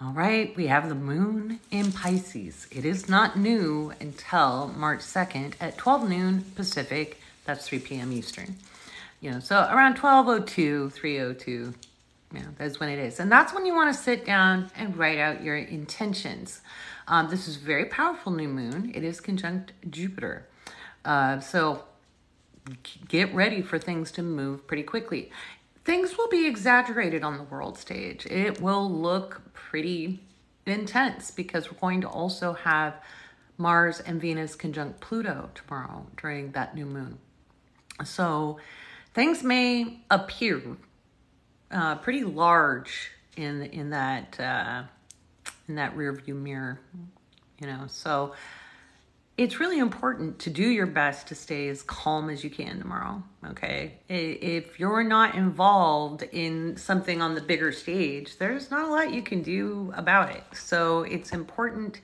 All right, we have the moon in Pisces. It is not new until March 2nd at 12 noon Pacific. That's 3 p.m. Eastern. So around 12:02, 3:02, that's when it is. And that's when you want to sit down and write out your intentions. This is a very powerful new moon. It is conjunct Jupiter. So get ready for things to move pretty quickly. Things will be exaggerated on the world stage. It will look pretty intense because we're going to also have Mars and Venus conjunct Pluto tomorrow during that new moon. So things may appear pretty large in that rear view mirror, So it's really important to do your best to stay as calm as you can tomorrow, okay? If you're not involved in something on the bigger stage, there's not a lot you can do about it. So it's important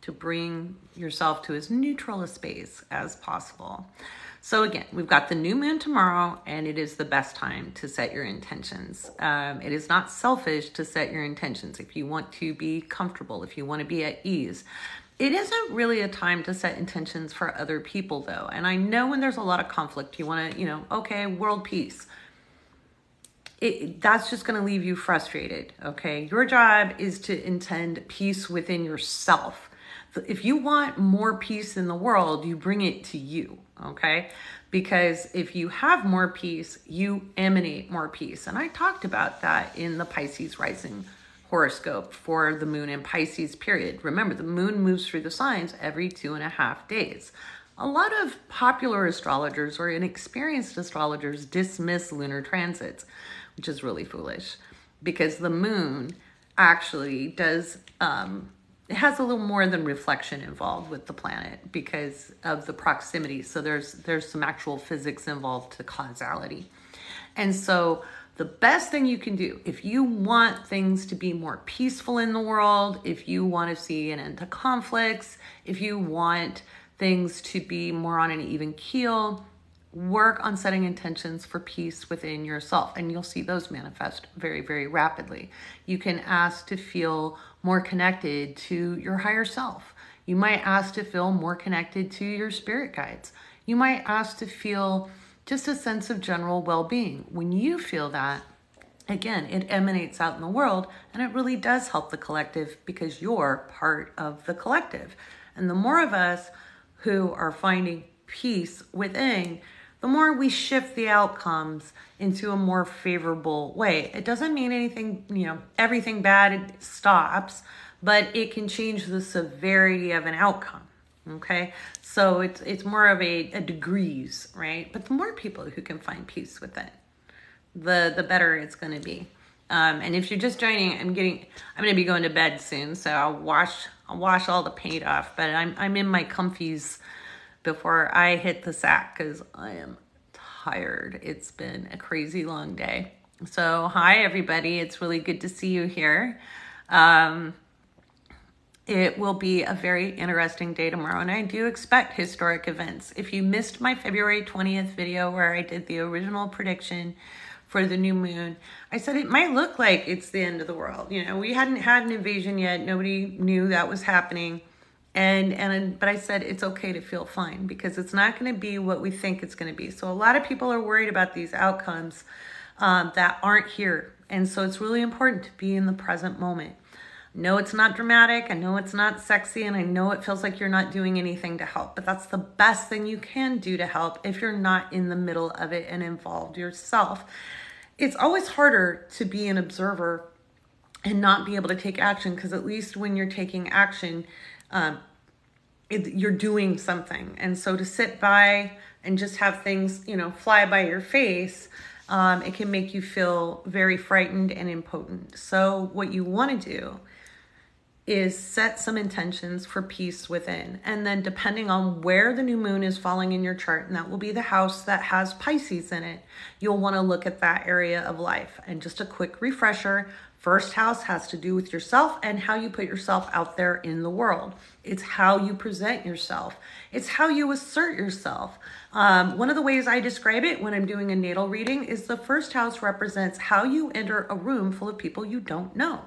to bring yourself to as neutral a space as possible. So again, we've got the new moon tomorrow, and it is the best time to set your intentions. It is not selfish to set your intentions if you want to be comfortable, if you want to be at ease. It isn't really a time to set intentions for other people, though. And I know when there's a lot of conflict, you want to, okay, world peace. That's just going to leave you frustrated, okay? Your job is to intend peace within yourself. If you want more peace in the world, you bring it to you, okay? Because if you have more peace, you emanate more peace. And I talked about that in the Pisces rising horoscope for the moon in Pisces period. Remember, the moon moves through the signs every 2.5 days. A lot of popular astrologers or inexperienced astrologers dismiss lunar transits, which is really foolish because the moon actually does, it has a little more than reflection involved with the planet because of the proximity. So there's some actual physics involved to causality. And so the best thing you can do, if you want things to be more peaceful in the world, if you want to see an end to conflicts, if you want things to be more on an even keel, work on setting intentions for peace within yourself, and you'll see those manifest very, very rapidly. You can ask to feel more connected to your higher self. You might ask to feel more connected to your spirit guides. You might ask to feel just a sense of general well-being. When you feel that, again, it emanates out in the world, and it really does help the collective because you're part of the collective. And the more of us who are finding peace within, the more we shift the outcomes into a more favorable way. It doesn't mean anything, everything bad stops, but it can change the severity of an outcome. Okay, so it's more of a degrees, right? But the more people who can find peace within, the better it's going to be. And if you're just joining, I'm going to be going to bed soon, so I'll wash all the paint off. But I'm in my comfies before I hit the sack because I am tired. It's been a crazy long day. So hi everybody, it's really good to see you here. It will be a very interesting day tomorrow, and I do expect historic events. If you missed my February 20th video where I did the original prediction for the new moon, I said it might look like it's the end of the world. We hadn't had an invasion yet. Nobody knew that was happening. But I said it's okay to feel fine because it's not going to be what we think it's going to be. So a lot of people are worried about these outcomes that aren't here. And so it's really important to be in the present moment. No, it's not dramatic. I know it's not sexy, and I know it feels like you're not doing anything to help, but that's the best thing you can do to help if you're not in the middle of it and involved yourself. It's always harder to be an observer and not be able to take action because at least when you're taking action, you're doing something. And so to sit by and just have things, fly by your face, it can make you feel very frightened and impotent. So what you want to do is set some intentions for peace within. And then depending on where the new moon is falling in your chart, and that will be the house that has Pisces in it, you'll want to look at that area of life. And just a quick refresher, first house has to do with yourself and how you put yourself out there in the world. It's how you present yourself. It's how you assert yourself. One of the ways I describe it when I'm doing a natal reading is the first house represents how you enter a room full of people you don't know.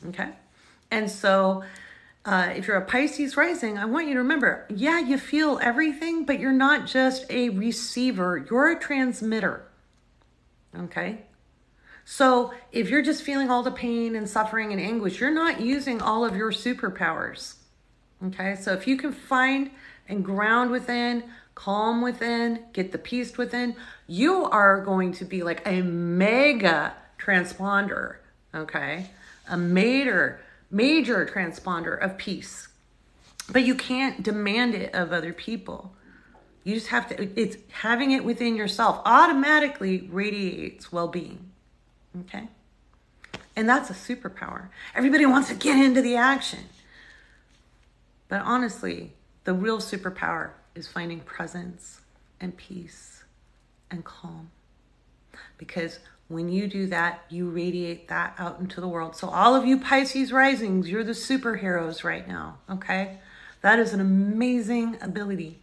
Okay. And so if you're a Pisces rising, I want you to remember, yeah, you feel everything, but you're not just a receiver, you're a transmitter. Okay. So if you're just feeling all the pain and suffering and anguish, you're not using all of your superpowers. Okay. So if you can find and ground within, calm within, get the peace within, you are going to be like a mega transponder. Okay. A major transponder of peace. But you can't demand it of other people. You just have to, it's having it within yourself automatically radiates well-being. Okay? And that's a superpower. Everybody wants to get into the action. But honestly, the real superpower is finding presence and peace and calm. Because when you do that, you radiate that out into the world. So all of you Pisces risings, you're the superheroes right now, okay? That is an amazing ability.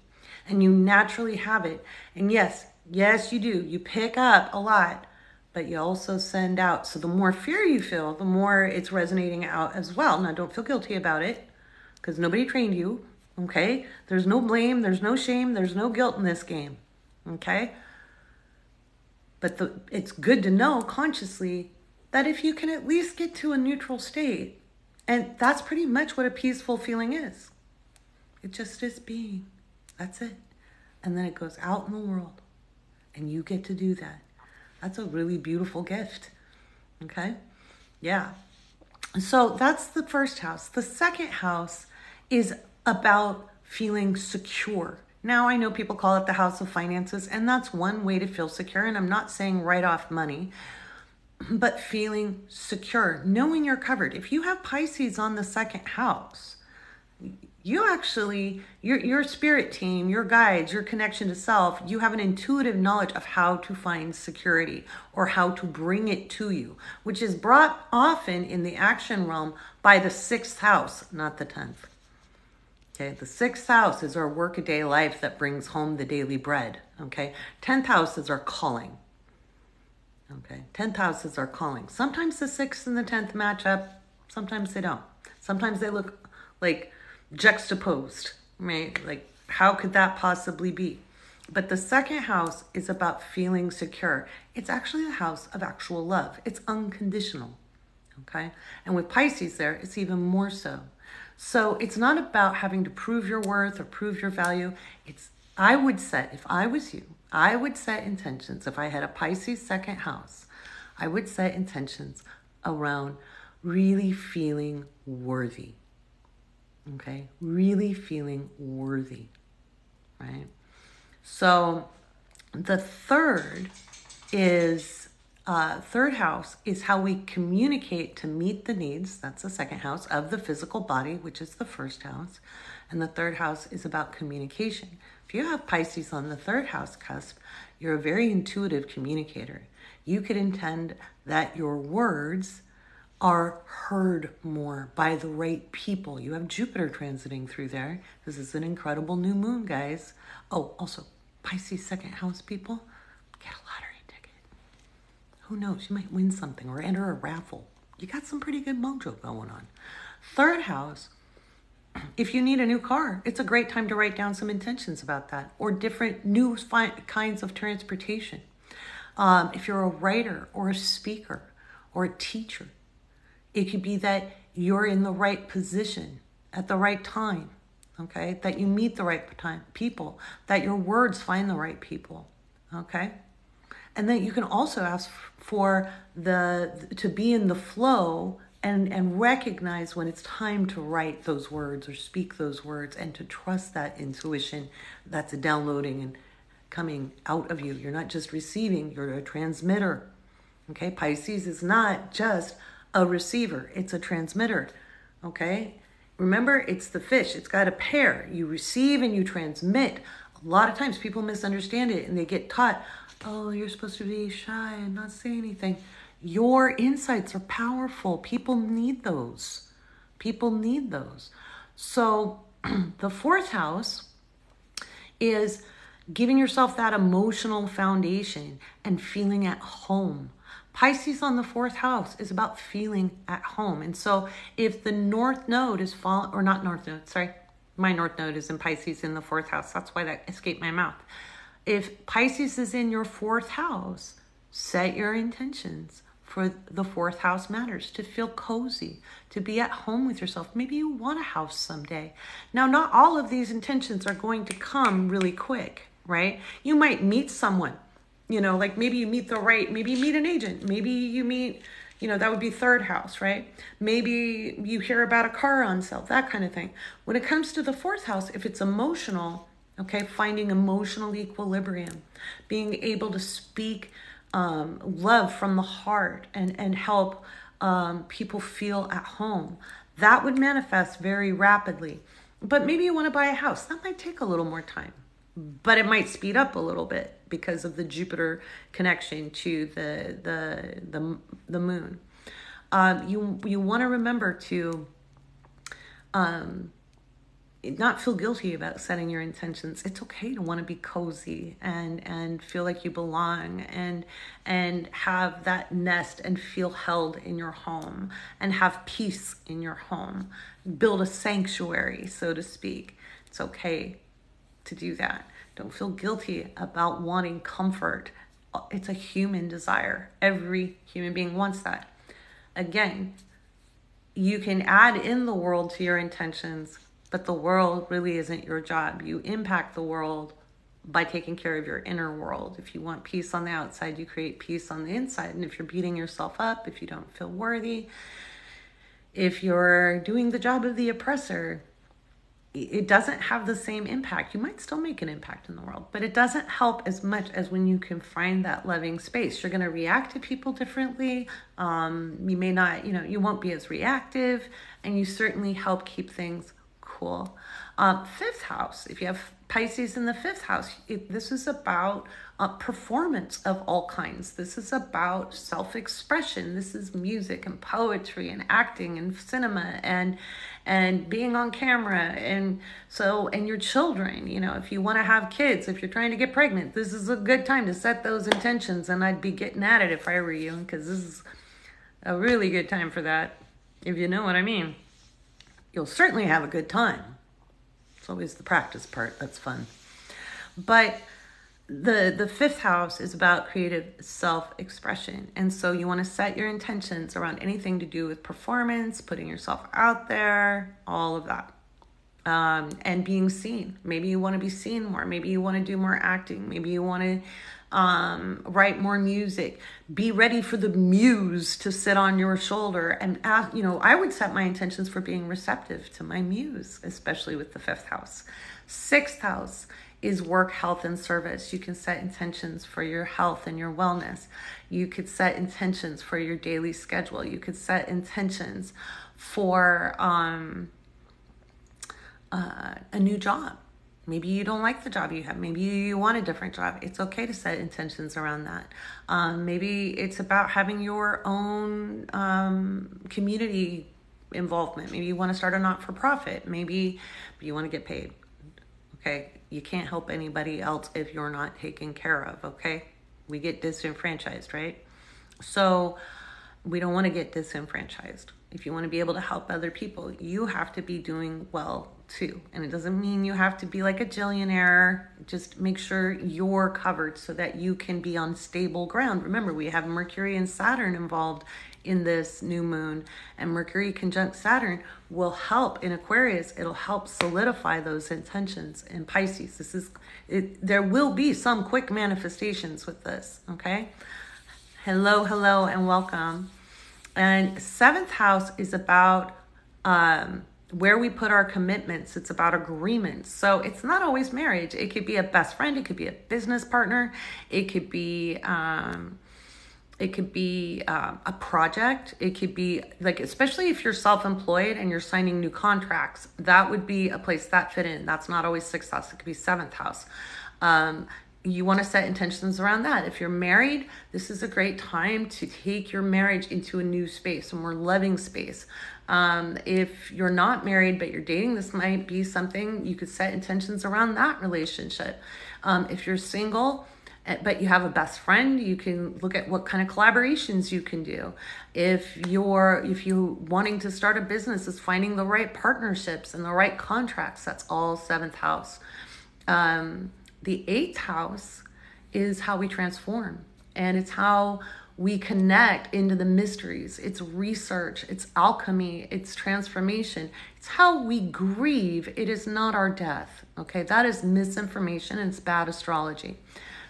And you naturally have it. And yes, you do. You pick up a lot, but you also send out. So the more fear you feel, the more it's resonating out as well. Now, don't feel guilty about it because nobody trained you, okay? There's no blame, there's no shame, there's no guilt in this game, okay? But it's good to know consciously that if you can at least get to a neutral state, and that's pretty much what a peaceful feeling is. It just is being. That's it. And then it goes out in the world, and you get to do that. That's a really beautiful gift, okay? Yeah. So that's the first house. The second house is about feeling secure. Now, I know people call it the house of finances, and that's one way to feel secure. And I'm not saying write off money, but feeling secure, knowing you're covered. If you have Pisces on the second house, you actually, your spirit team, your guides, your connection to self, you have an intuitive knowledge of how to find security or how to bring it to you, which is brought often in the action realm by the sixth house, not the 10th. Okay, the sixth house is our workaday life that brings home the daily bread. Okay, 10th house is our calling. Okay, 10th house is our calling. Sometimes the 6th and the 10th match up. Sometimes they don't. Sometimes they look like juxtaposed, right? Like, how could that possibly be? But the second house is about feeling secure. It's actually the house of actual love. It's unconditional. Okay, and with Pisces there, it's even more so. So it's not about having to prove your worth or prove your value. I would set, if I was you, I would set intentions. If I had a Pisces second house, I would set intentions around really feeling worthy. Okay? Really feeling worthy. Right? So the third house is how we communicate to meet the needs. That's the second house of the physical body, which is the first house. And the third house is about communication. If you have Pisces on the third house cusp, you're a very intuitive communicator. You could intend that your words are heard more by the right people. You have Jupiter transiting through there. This is an incredible new moon, guys. Oh, also, Pisces second house people, get a lottery ticket. Who knows? You might win something or enter a raffle. You got some pretty good mojo going on. Third house, if you need a new car, it's a great time to write down some intentions about that, or different new kinds of transportation. If you're a writer or a speaker or a teacher, it could be that you're in the right position at the right time, okay? That you meet the right people, that your words find the right people, okay? And then you can also ask for to be in the flow and recognize when it's time to write those words or speak those words, and to trust that intuition that's downloading and coming out of you. You're not just receiving, you're a transmitter. Okay, Pisces is not just a receiver, it's a transmitter. Okay, remember, it's the fish, it's got a pair. You receive and you transmit. A lot of times people misunderstand it and they get taught, oh, you're supposed to be shy and not say anything. Your insights are powerful. People need those. People need those. So the fourth house is giving yourself that emotional foundation and feeling at home. Pisces on the fourth house is about feeling at home. And so if the north node is falling, or not north node, sorry, my north node is in Pisces in the fourth house. That's why that escaped my mouth. If Pisces is in your fourth house, set your intentions for the fourth house matters, to feel cozy, to be at home with yourself. Maybe you want a house someday. Now, not all of these intentions are going to come really quick, right? You might meet someone, like maybe you meet maybe you meet an agent, maybe you meet, that would be third house, right? Maybe you hear about a car on sale, that kind of thing. When it comes to the fourth house, if it's emotional, okay, finding emotional equilibrium, being able to speak love from the heart and help people feel at home, that would manifest very rapidly. But maybe you want to buy a house. That might take a little more time, but it might speed up a little bit because of the Jupiter connection to the moon. You want to remember to not feel guilty about setting your intentions. It's okay to want to be cozy and feel like you belong and have that nest and feel held in your home and have peace in your home. Build a sanctuary, so to speak. It's okay to do that. Don't feel guilty about wanting comfort. It's a human desire. Every human being wants that. Again, you can add in the world to your intentions, but the world really isn't your job. You impact the world by taking care of your inner world. If you want peace on the outside, you create peace on the inside. And if you're beating yourself up, if you don't feel worthy, if you're doing the job of the oppressor, it doesn't have the same impact. You might still make an impact in the world, but it doesn't help as much as when you can find that loving space. You're going to react to people differently. You may not, you won't be as reactive, and you certainly help keep things cool. Fifth house, if you have Pisces in the fifth house, this is about performance of all kinds. This is about self-expression. This is music and poetry and acting and cinema and being on camera. And your children, if you want to have kids, if you're trying to get pregnant, this is a good time to set those intentions. And I'd be getting at it if I were you, because this is a really good time for that, if you know what I mean. You'll certainly have a good time. It's always the practice part that's fun. But the fifth house is about creative self-expression. And so you want to set your intentions around anything to do with performance, putting yourself out there, all of that. And being seen. Maybe you want to be seen more. Maybe you want to do more acting. Maybe you want to write more music. Be ready for the muse to sit on your shoulder and ask, I would set my intentions for being receptive to my muse, especially with the fifth house. Sixth house is work, health, and service. You can set intentions for your health and your wellness. You could set intentions for your daily schedule. You could set intentions for a new job. Maybe you don't like the job you have. Maybe you want a different job. It's okay to set intentions around that. Maybe it's about having your own community involvement. Maybe you want to start a not-for-profit. Maybe you want to get paid. Okay? You can't help anybody else if you're not taken care of, okay? We get disenfranchised, right? So we don't want to get disenfranchised. If you want to be able to help other people, you have to be doing well too. And it doesn't mean you have to be like a jillionaire. Just make sure you're covered so that you can be on stable ground. Remember, we have Mercury and Saturn involved in this new moon, and Mercury conjunct Saturn will help in Aquarius. It'll help solidify those intentions in Pisces. There will be some quick manifestations with this, okay? Hello, and welcome. And seventh house is about where we put our commitments. It's about agreements. So it's not always marriage. It could be a best friend. It could be a business partner. It could be a project. It could be like, especially if you're self-employed and you're signing new contracts, that would be a place that fit in. That's not always sixth house. It could be seventh house. You want to set intentions around that. If you're married, this is a great time to take your marriage into a new space, a more loving space. If you're not married, but you're dating, this might be something you could set intentions around that relationship. If you're single But you have a best friend, you can look at what kind of collaborations you can do. If you wanting to start a business, is finding the right partnerships and the right contracts. That's all seventh house. The eighth house is how we transform, and it's how we connect into the mysteries. It's research, it's alchemy, it's transformation. It's how we grieve. It is not our death. Okay, that is misinformation and it's bad astrology.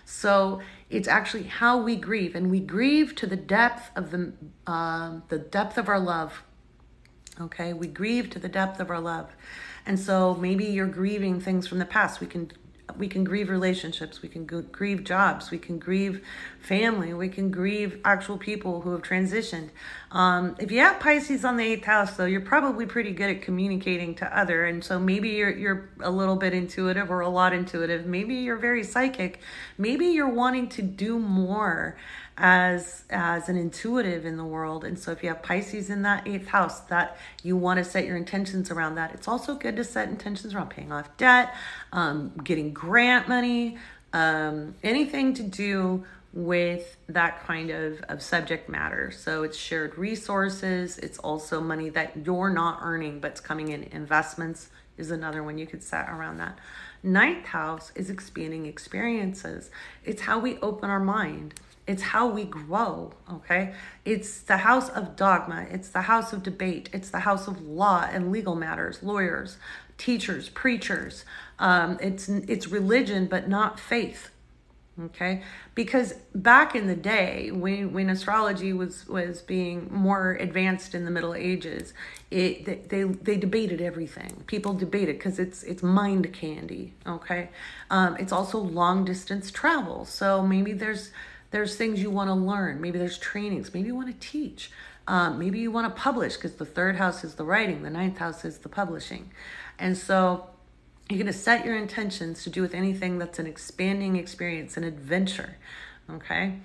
So it's actually how we grieve, and we grieve to the depth of the depth of our love. Okay, we grieve to the depth of our love. And so maybe you're grieving things from the past. We can grieve relationships, we can grieve jobs, we can grieve family, we can grieve actual people who have transitioned. If you have Pisces on the eighth house, though, you're probably pretty good at communicating to other, and so maybe you're a little bit intuitive or a lot intuitive. Maybe you're very psychic. Maybe you're wanting to do more as an intuitive in the world. And so if you have Pisces in that eighth house, that you want to set your intentions around that. It's also good to set intentions around paying off debt, getting grant money, anything to do with that kind of subject matter. So it's shared resources. It's also money that you're not earning but's coming in. Investments is another one you could set around that. Ninth house is expanding experiences. It's how we open our mind. It's how we grow, okay? It's the house of dogma. It's the house of debate. It's the house of law and legal matters, lawyers, teachers, preachers. It's religion, but not faith, okay? Because back in the day, when astrology was being more advanced in the Middle Ages, they debated everything. People debated because it's mind candy, okay? It's also long distance travel. So maybe there's things you want to learn. Maybe there's trainings. Maybe you want to teach. Maybe you want to publish, because the third house is the writing. The ninth house is the publishing. And so you're going to set your intentions to do with anything that's an expanding experience, an adventure. Okay.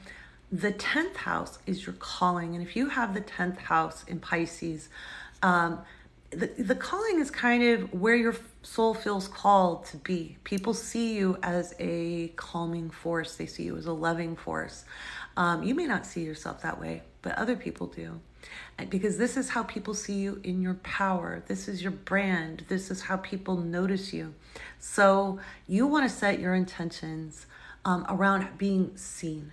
The 10th house is your calling. And if you have the 10th house in Pisces, the calling is kind of where your soul feels called to be. People see you as a calming force. They see you as a loving force. You may not see yourself that way, but other people do. Because this is how people see you in your power. This is your brand. This is how people notice you. So you want to set your intentions around being seen.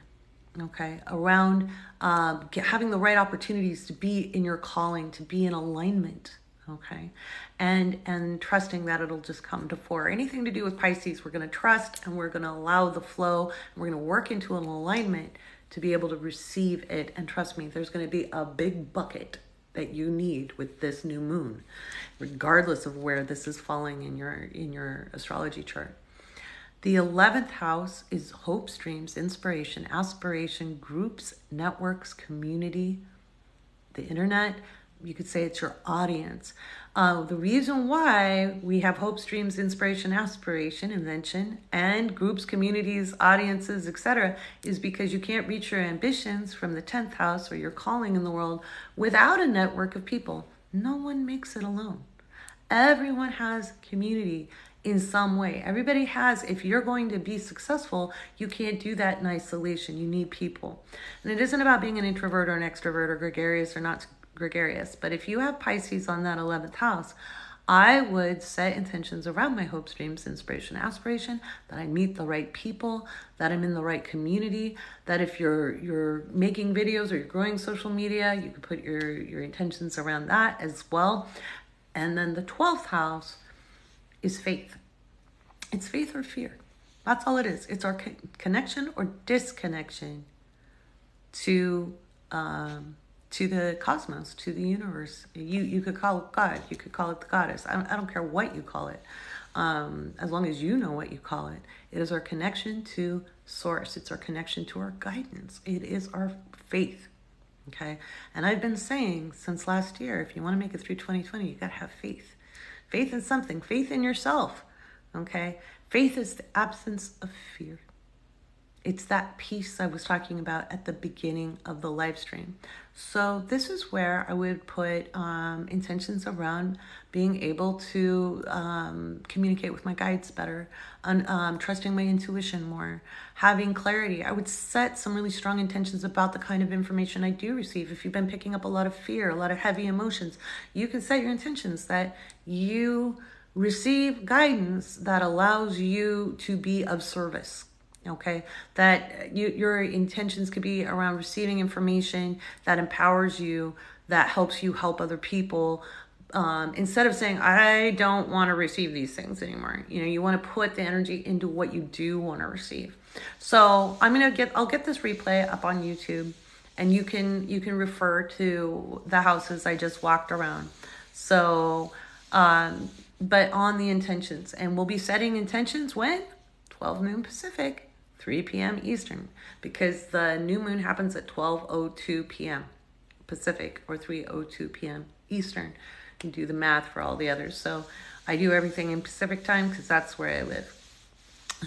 Okay, around having the right opportunities to be in your calling, to be in alignment. Okay, and trusting that it'll just come to fore. Anything to do with Pisces, we're going to trust, and we're going to allow the flow, and we're going to work into an alignment to be able to receive it. And trust me, there's going to be a big bucket that you need with this new moon, regardless of where this is falling in your astrology chart. The 11th house is hopes, dreams, inspiration, aspiration, groups, networks, community, the internet. You could say it's your audience. The reason why we have hopes, dreams, inspiration, aspiration, invention, and groups, communities, audiences, etc., is because you can't reach your ambitions from the 10th house or your calling in the world without a network of people. No one makes it alone. Everyone has community in some way. Everybody has. If you're going to be successful, you can't do that in isolation. You need people. And it isn't about being an introvert or an extrovert or gregarious or not gregarious. But if you have Pisces on that 11th house, I would set intentions around my hopes, dreams, inspiration, aspiration, that I meet the right people, that I'm in the right community, that if you're making videos or you're growing social media, you could put your intentions around that as well. And then the 12th house is faith. It's faith or fear. That's all it is. It's our connection or disconnection to the cosmos, to the universe. You could call it God. You could call it the goddess. I don't care what you call it, as long as you know what you call it. It is our connection to source. It's our connection to our guidance. It is our faith. Okay? And I've been saying since last year, if you want to make it through 2020, you got to have faith. Faith in something. Faith in yourself. Okay? Faith is the absence of fear. It's that peace I was talking about at the beginning of the live stream. So this is where I would put intentions around being able to communicate with my guides better, trusting my intuition more, having clarity. I would set some really strong intentions about the kind of information I do receive. If you've been picking up a lot of fear, a lot of heavy emotions, you can set your intentions that you receive guidance that allows you to be of service. Okay, that your intentions could be around receiving information that empowers you, that helps you help other people. Instead of saying, I don't want to receive these things anymore. You want to put the energy into what you do want to receive. So I'll get this replay up on YouTube, and you can refer to the houses I just walked around. So, but on the intentions, and we'll be setting intentions when 12 noon Pacific, 3 p.m. Eastern, because the new moon happens at 12:02 p.m. Pacific or 3:02 p.m. Eastern. You do the math for all the others. So I do everything in Pacific time because that's where I live.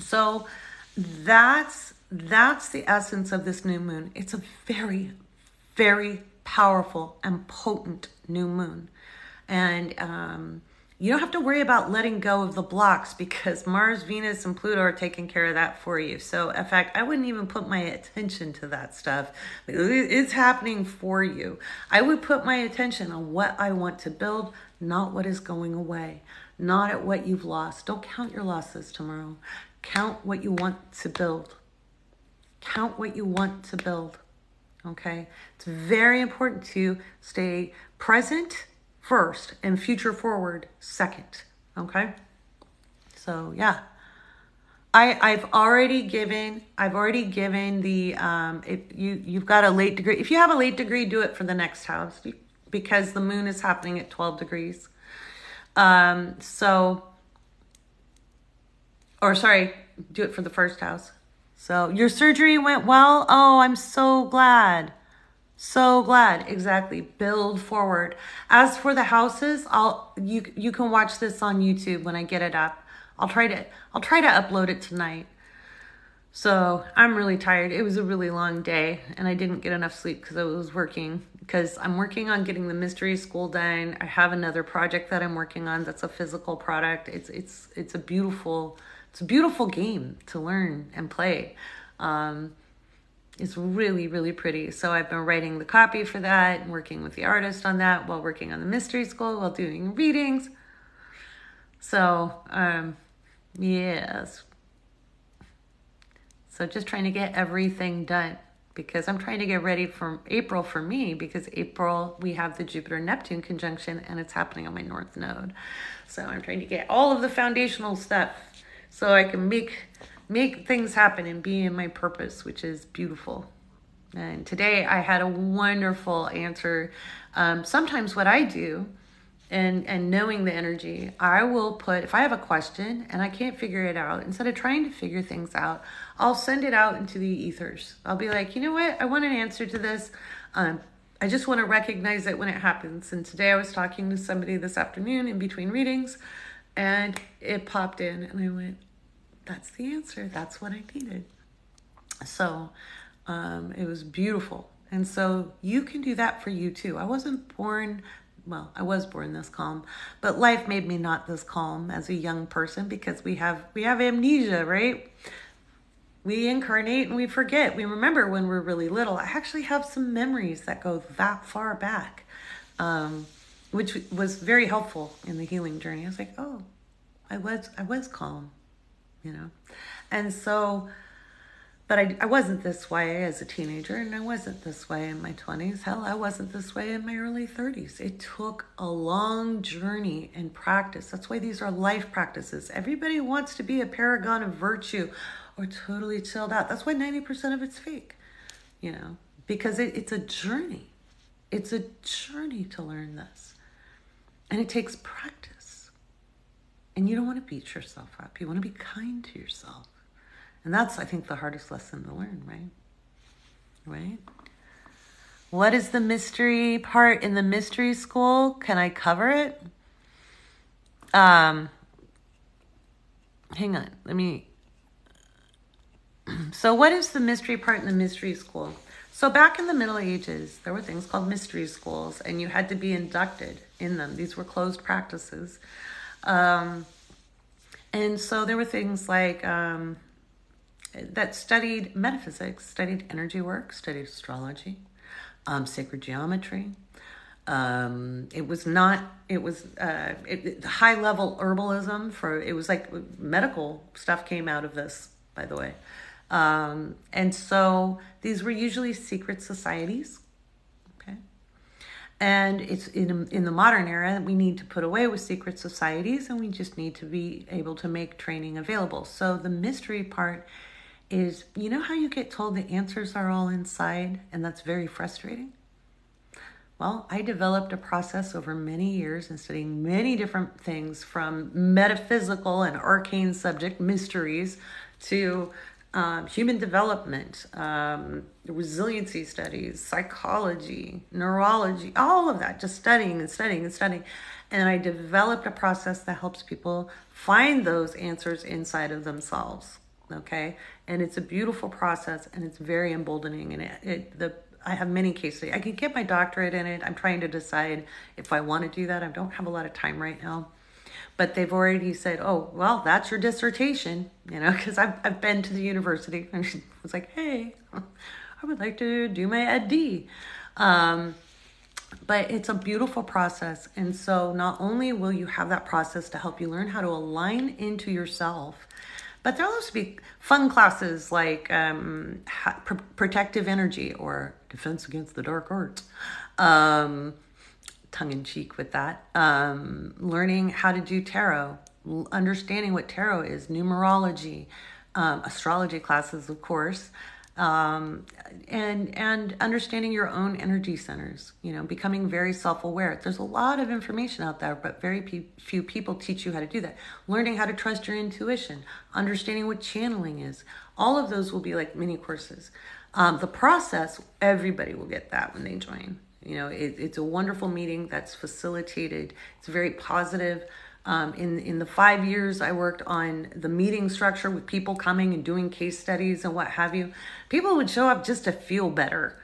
So that's the essence of this new moon. It's a very, very powerful and potent new moon. And you don't have to worry about letting go of the blocks because Mars, Venus, and Pluto are taking care of that for you. So, in fact, I wouldn't even put my attention to that stuff. It's happening for you. I would put my attention on what I want to build, not what is going away, not at what you've lost. Don't count your losses tomorrow. Count what you want to build. Count what you want to build. Okay? It's very important to stay present first and future forward second. Okay, so yeah, I've already given the if you've got a late degree, if you have a late degree, do it for the next house because the moon is happening at 12 degrees. Do it for the first house. So your surgery went well. Oh, I'm so glad. So glad. Exactly. Build forward. As for the houses, you can watch this on YouTube when I get it up. I'll try to upload it tonight. So I'm really tired. It was a really long day and I didn't get enough sleep because I was working, because I'm working on getting the mystery school done. I have another project that I'm working on that's a physical product. It's a beautiful game to learn and play. It's really, really pretty. So I've been writing the copy for that and working with the artist on that while working on the mystery school, while doing readings. So, yes. So just trying to get everything done because I'm trying to get ready for April for me, because April we have the Jupiter-Neptune conjunction and it's happening on my North Node. So I'm trying to get all of the foundational stuff so I can make things happen and be in my purpose, which is beautiful. And today I had a wonderful answer. Sometimes what I do, and knowing the energy, I will put, if I have a question and I can't figure it out, instead of trying to figure things out, I'll send it out into the ethers. I'll be like, you know what? I want an answer to this. I just want to recognize it when it happens. And today I was talking to somebody this afternoon in between readings and it popped in and I went, that's the answer. That's what I needed. So it was beautiful. And so you can do that for you too. I was born this calm, but life made me not this calm as a young person because we have amnesia, right? We incarnate and we forget. We remember when we're really little. I actually have some memories that go that far back, which was very helpful in the healing journey. I was like, oh, I was calm. And so, but I wasn't this way as a teenager, and I wasn't this way in my 20s. Hell, I wasn't this way in my early 30s. It took a long journey and practice. That's why these are life practices. Everybody wants to be a paragon of virtue or totally chilled out. That's why 90% of it's fake, because it's a journey. It's a journey to learn this. And it takes practice. And you don't want to beat yourself up. You want to be kind to yourself. And that's, I think, the hardest lesson to learn, right? Right? What is the mystery part in the mystery school? Can I cover it? Hang on. Let me... So what is the mystery part in the mystery school? So back in the Middle Ages, there were things called mystery schools, and you had to be inducted in them. These were closed practices. And so there were things like that studied metaphysics, studied energy work, studied astrology, sacred geometry. It was not, it was high level herbalism it was like medical stuff came out of this, by the way. And so these were usually secret societies. Okay. And it's in the modern era, we need to put away with secret societies, and we just need to be able to make training available. So the mystery part is, you know how you get told the answers are all inside, and that's very frustrating? Well, I developed a process over many years in studying many different things, from metaphysical and arcane subject mysteries to human development, resiliency studies, psychology, neurology, all of that, just studying and studying and studying. And I developed a process that helps people find those answers inside of themselves. Okay. And it's a beautiful process, and it's very emboldening. And I have many case studies. I can get my doctorate in it. I'm trying to decide if I want to do that. I don't have a lot of time right now. But they've already said, oh, well, that's your dissertation, because I've been to the university. And I was like, hey, I would like to do my Ed.D. But it's a beautiful process. And so not only will you have that process to help you learn how to align into yourself, but there'll also be fun classes like protective energy or defense against the dark arts. Tongue-in-cheek with that. Learning how to do tarot, understanding what tarot is, numerology, astrology classes, of course, and understanding your own energy centers, becoming very self-aware. There's a lot of information out there, but very few people teach you how to do that. Learning how to trust your intuition, understanding what channeling is. All of those will be like mini courses. The process, everybody will get that when they join. It's a wonderful meeting that's facilitated. It's very positive. In the 5 years I worked on the meeting structure with people coming and doing case studies and what have you, people would show up just to feel better.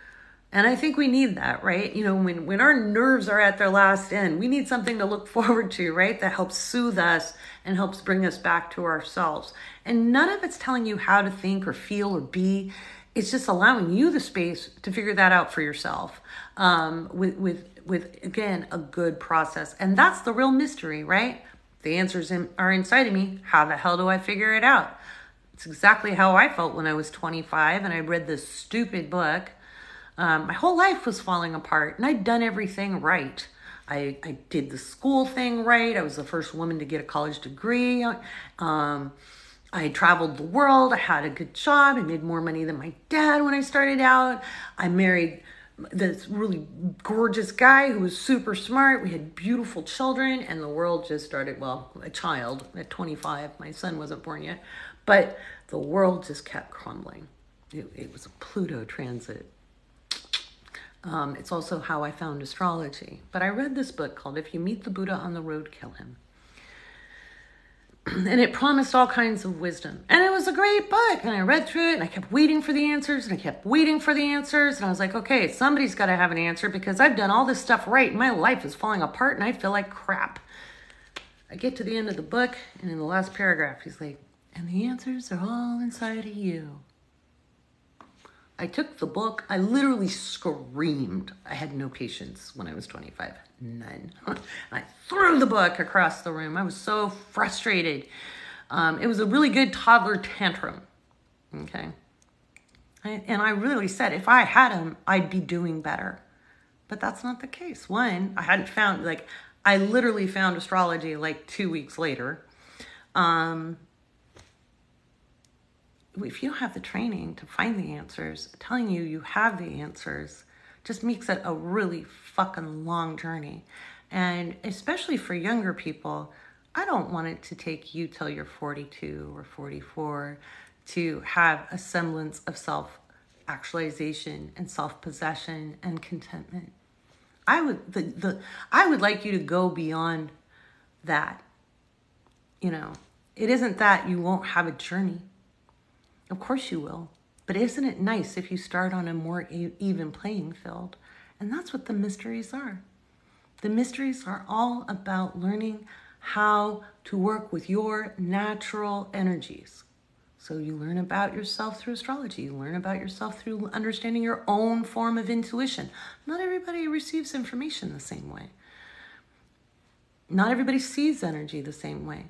And I think we need that, right? When our nerves are at their last end, we need something to look forward to, right? That helps soothe us and helps bring us back to ourselves. And none of it's telling you how to think or feel or be. It's just allowing you the space to figure that out for yourself, with again, a good process. And that's the real mystery, right? The answers are inside of me. How the hell do I figure it out? It's exactly how I felt when I was 25 and I read this stupid book. My whole life was falling apart, and I'd done everything right. I did the school thing right. I was the first woman to get a college degree. I traveled the world. I had a good job. I made more money than my dad when I started out. I married this really gorgeous guy who was super smart. We had beautiful children, and the world just started, a child at 25. My son wasn't born yet, but the world just kept crumbling. It was a Pluto transit. It's also how I found astrology. But I read this book called If You Meet the Buddha on the Road, Kill Him. And it promised all kinds of wisdom. And it was a great book. And I read through it, and I kept waiting for the answers, and I kept waiting for the answers. And I was like, okay, somebody's got to have an answer, because I've done all this stuff right. And my life is falling apart, and I feel like crap. I get to the end of the book, and in the last paragraph, he's like, and the answers are all inside of you. I took the book. I literally screamed. I had no patience when I was 25. None. I threw the book across the room. I was so frustrated. It was a really good toddler tantrum. Okay. And I really said, if I had him, I'd be doing better. But that's not the case. One, I hadn't found, I literally found astrology 2 weeks later. If you don't have the training to find the answers, telling you have the answers just makes it a really fucking long journey. And especially for younger people, I don't want it to take you till you're 42 or 44 to have a semblance of self-actualization and self-possession and contentment. I would like you to go beyond that. It isn't that you won't have a journey. Of course you will. But isn't it nice if you start on a more even playing field? And that's what the mysteries are. The mysteries are all about learning how to work with your natural energies. So you learn about yourself through astrology. You learn about yourself through understanding your own form of intuition. Not everybody receives information the same way. Not everybody sees energy the same way.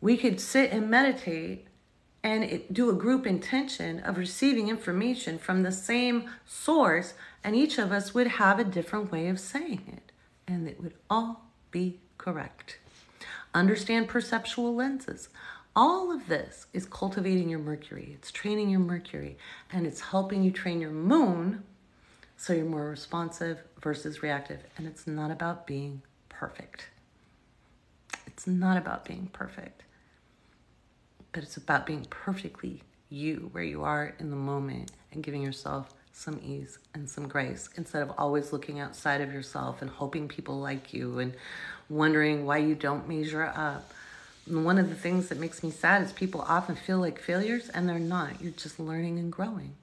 We could sit and meditate and do a group intention of receiving information from the same source, and each of us would have a different way of saying it, and it would all be correct. Understand perceptual lenses. All of this is cultivating your Mercury. It's training your Mercury, and it's helping you train your moon so you're more responsive versus reactive. And it's not about being perfect. It's not about being perfect, but it's about being perfectly you, where you are in the moment, and giving yourself some ease and some grace instead of always looking outside of yourself and hoping people like you and wondering why you don't measure up. And one of the things that makes me sad is people often feel like failures, and they're not. You're just learning and growing.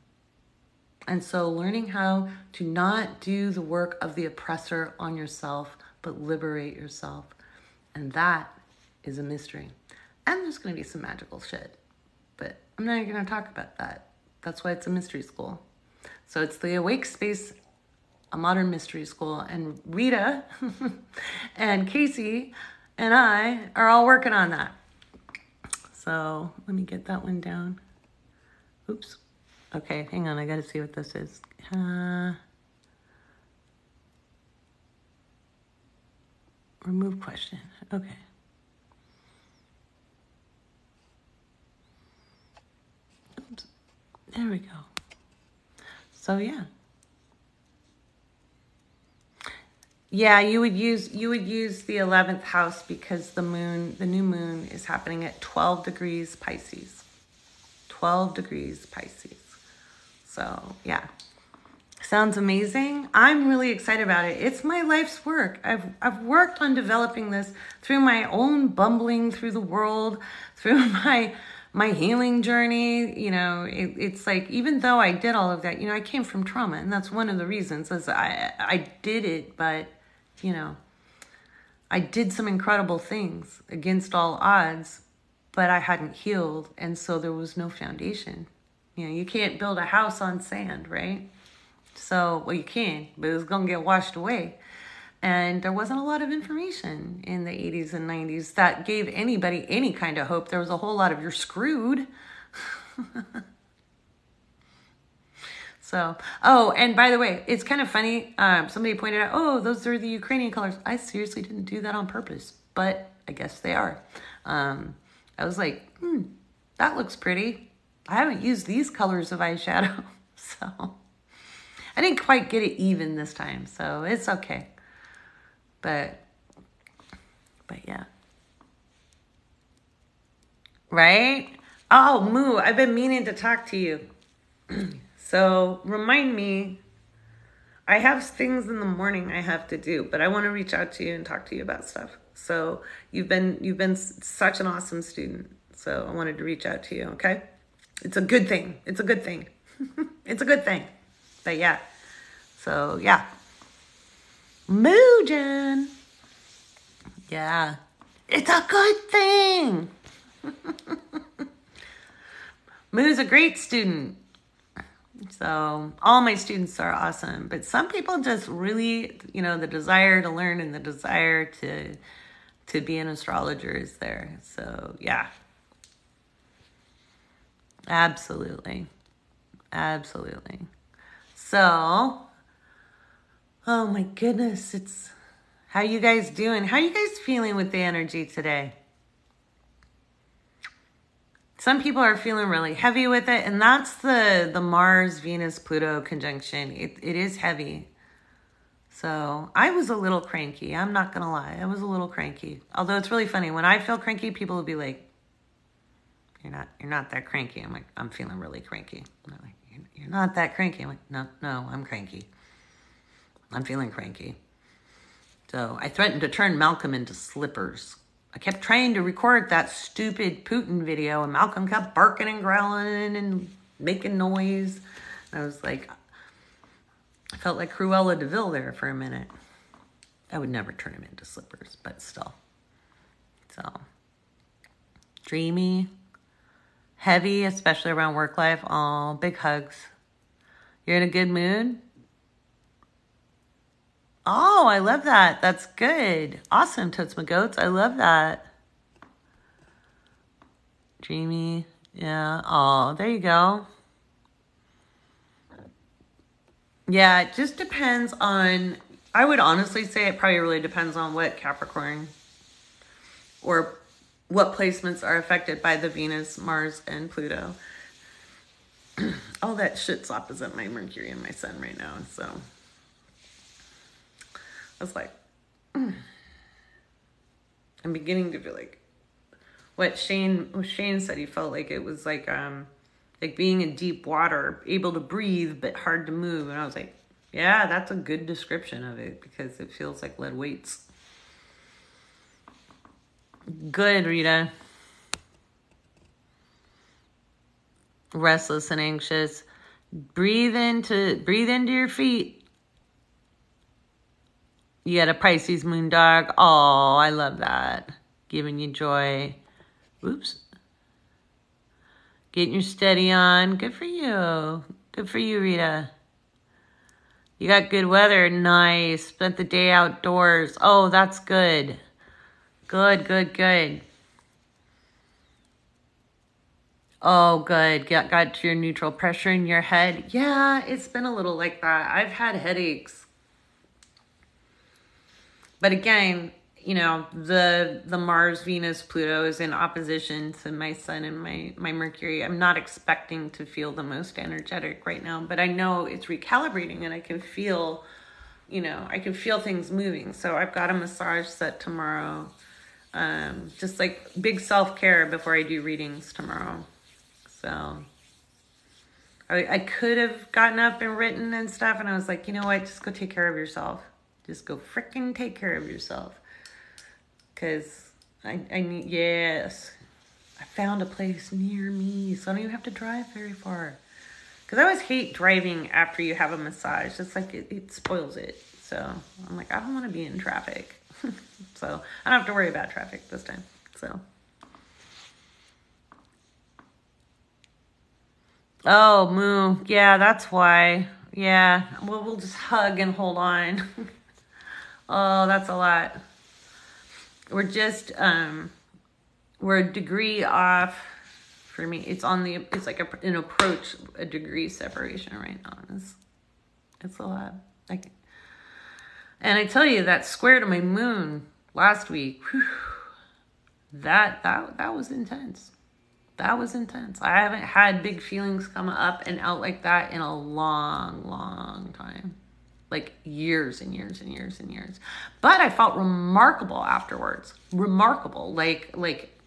And so learning how to not do the work of the oppressor on yourself, but liberate yourself. And that is a mystery. And there's going to be some magical shit, but I'm not going to talk about that. That's why it's a mystery school. So it's the Awake Space, a modern mystery school. And Rita and Casey and I are all working on that. So let me get that one down. Oops. Okay, hang on. I got to see what this is. Remove question. Okay. Oops. There we go. So yeah. Yeah, you would use the 11th house because the new moon is happening at 12 degrees Pisces. 12 degrees Pisces. So, yeah. Sounds amazing. I'm really excited about it. It's my life's work. I've worked on developing this through my own bumbling through the world, through my healing journey. You know, it's like, even though I did all of that, you know, I came from trauma, and that's one of the reasons is I did it, but, you know, I did some incredible things against all odds, but I hadn't healed, and so there was no foundation. You know, you can't build a house on sand, right? So, well, you can, but it's going to get washed away. And there wasn't a lot of information in the 80s and 90s that gave anybody any kind of hope. There was a whole lot of you're screwed. So, oh, and by the way, it's kind of funny. Somebody pointed out, oh, those are the Ukrainian colors. I seriously didn't do that on purpose, but I guess they are. I was like, that looks pretty. I haven't used these colors of eyeshadow, so I didn't quite get it even this time, so it's okay. But yeah. Right? Oh, Moo, I've been meaning to talk to you. So remind me, I have things in the morning I have to do, but I want to reach out to you and talk to you about stuff. So you've been such an awesome student. So I wanted to reach out to you, okay? It's a good thing. It's a good thing. It's a good thing. But yeah. So yeah. Moojin. Yeah. It's a good thing. Moo's a great student. So all my students are awesome. But some people just really, you know, the desire to learn and the desire to be an astrologer is there. So yeah. Absolutely. Absolutely. So, oh my goodness, it's, how you guys doing? How you guys feeling with the energy today? Some people are feeling really heavy with it, and that's the Mars, Venus, Pluto conjunction. It is heavy. So I was a little cranky. I'm not going to lie. I was a little cranky. Although it's really funny. When I feel cranky, people will be like, you're not that cranky. I'm like, I'm feeling really cranky. And they're like, you're not that cranky. I'm like, no, I'm cranky. I'm feeling cranky. So I threatened to turn Malcolm into slippers. I kept trying to record that stupid Putin video, and Malcolm kept barking and growling and making noise. And I was like, I felt like Cruella de Vil there for a minute. I would never turn him into slippers, but still. So, dreamy, heavy, especially around work life. Oh, big hugs. You're in a good mood? Oh, I love that. That's good. Awesome, Totes My Goats. I love that. Dreamy. Yeah. Oh, there you go. Yeah, it just depends on, I would honestly say it probably really depends on what Capricorn or what placements are affected by the Venus, Mars, and Pluto. All that shit's opposite my Mercury and my Sun right now. So I was like, I'm beginning to feel like what Shane said. He felt like it was like being in deep water, able to breathe, but hard to move. And I was like, yeah, that's a good description of it because it feels like lead weights. Good, Rita. Restless and anxious. Breathe into your feet. You got a Pisces moon dog. Oh, I love that. Giving you joy. Oops. Getting your steady on. Good for you. Good for you, Rita. You got good weather. Nice. Spent the day outdoors. Oh, that's good. Good, good, good. Oh, good. Got to your neutral pressure in your head. Yeah, it's been a little like that. I've had headaches. But again, you know, the Mars, Venus, Pluto is in opposition to my Sun and my Mercury. I'm not expecting to feel the most energetic right now, but I know it's recalibrating and I can feel, you know, I can feel things moving. So I've got a massage set tomorrow. Just like big self-care before I do readings tomorrow. So I could have gotten up and written and stuff, and I was like, you know what, just go take care of yourself. Just go freaking take care of yourself. Because I need, yes, I found a place near me, so I don't even have to drive very far. Because I always hate driving after you have a massage. It's like it spoils it. So I'm like, I don't want to be in traffic. So I don't have to worry about traffic this time. So. Oh, moo. Yeah, that's why. Yeah. Well, we'll just hug and hold on. Oh, that's a lot. We're just, we're a degree off for me. It's like an approach, a degree separation right now. It's a lot. And I tell you, that square to my moon last week, whew, that was intense. That was intense. I haven't had big feelings come up and out like that in a long, long time. Like years and years and years and years. But I felt remarkable afterwards. Remarkable. Like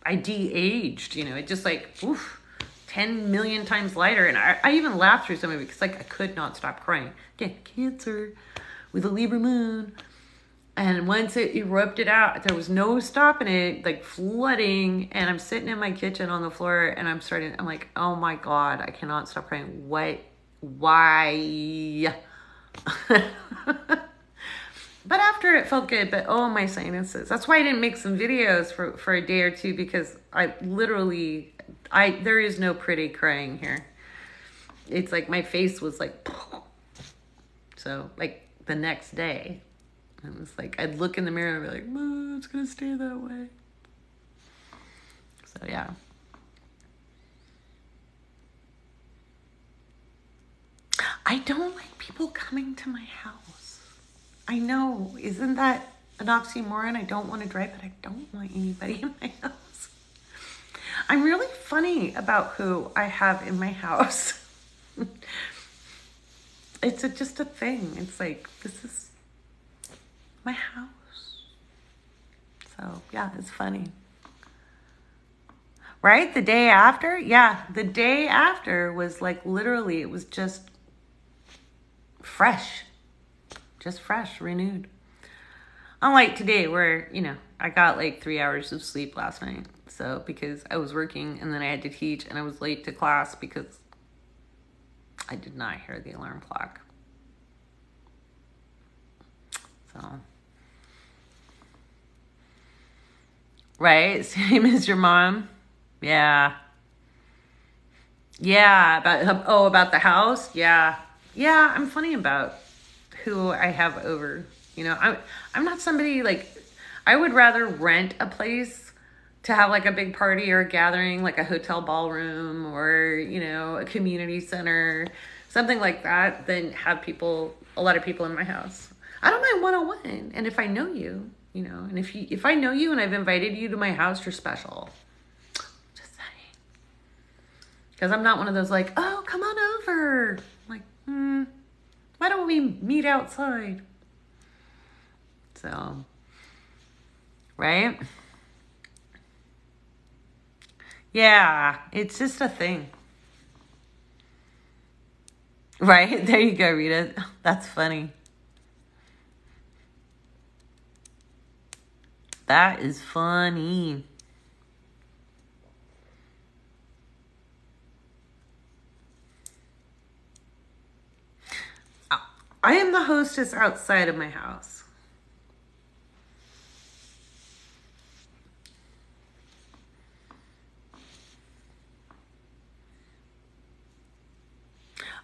I de-aged, you know. It just like, oof, 10 million times lighter. And I even laughed through some of it because like I could not stop crying. Again, Cancer with a Libra moon. And once it erupted out, there was no stopping it, like flooding. And I'm sitting in my kitchen on the floor and I'm like, oh my God, I cannot stop crying. What? Why? But after it felt good, but oh, my sinuses. That's why I didn't make some videos for a day or two, because there is no pretty crying here. It's like my face was like, so like the next day, it was like, I'd look in the mirror and be like, oh, it's going to stay that way. So yeah. I don't like people coming to my house. I know, isn't that an oxymoron? I don't want to drive, but I don't want anybody in my house. I'm really funny about who I have in my house. It's just a thing. It's like, this is my house. So yeah, it's funny. Right? The day after? Yeah, the day after was like literally, it was just fresh. Just fresh, renewed. Unlike today where, I got like 3 hours of sleep last night. So, because I was working and then I had to teach and I was late to class because I did not hear the alarm clock. So, right? Same as your mom. Yeah. Yeah. About the house. Yeah. Yeah. I'm funny about who I have over. I'm not somebody like, I would rather rent a place to have like a big party or a gathering, like a hotel ballroom or, a community center, something like that, than have a lot of people in my house. I don't mind one-on-one. And if I know you, and if I know you and I've invited you to my house, you're special. Just saying. Because I'm not one of those like, oh, come on over. Like, why don't we meet outside? So, right? Yeah, it's just a thing. Right? There you go, Rita. That's funny. That is funny. I am the hostess outside of my house.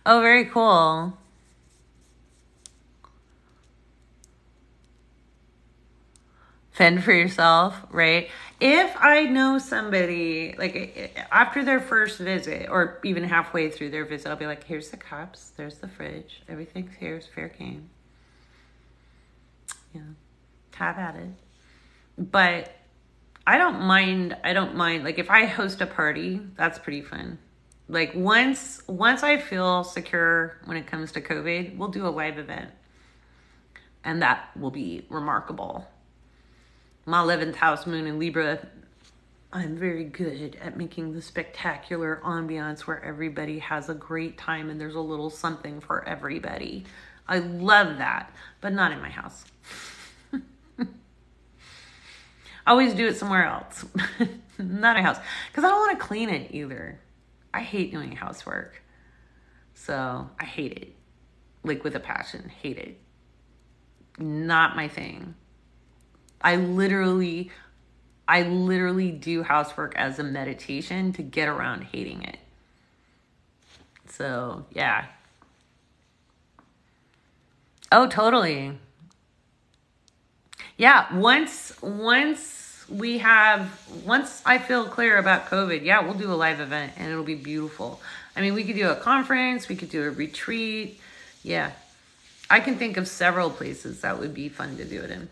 Oh, very cool. Fend for yourself, right? If I know somebody, like after their first visit or even halfway through their visit, I'll be like, here's the cups, there's the fridge, everything's here, it's fair game. Have at it. But I don't mind, like if I host a party, that's pretty fun. Like once I feel secure when it comes to COVID, we'll do a live event. And that will be remarkable. My 11th house moon in Libra, I'm very good at making the spectacular ambiance where everybody has a great time and there's a little something for everybody. I love that, but not in my house. I always do it somewhere else. Not a house. Because I don't want to clean it either. I hate doing housework. So I hate it. Like with a passion. Hate it. Not my thing. I literally do housework as a meditation to get around hating it. So, yeah. Oh, totally. Yeah, once I feel clear about COVID, yeah, we'll do a live event and it'll be beautiful. I mean, we could do a conference, we could do a retreat. Yeah. I can think of several places that would be fun to do it in.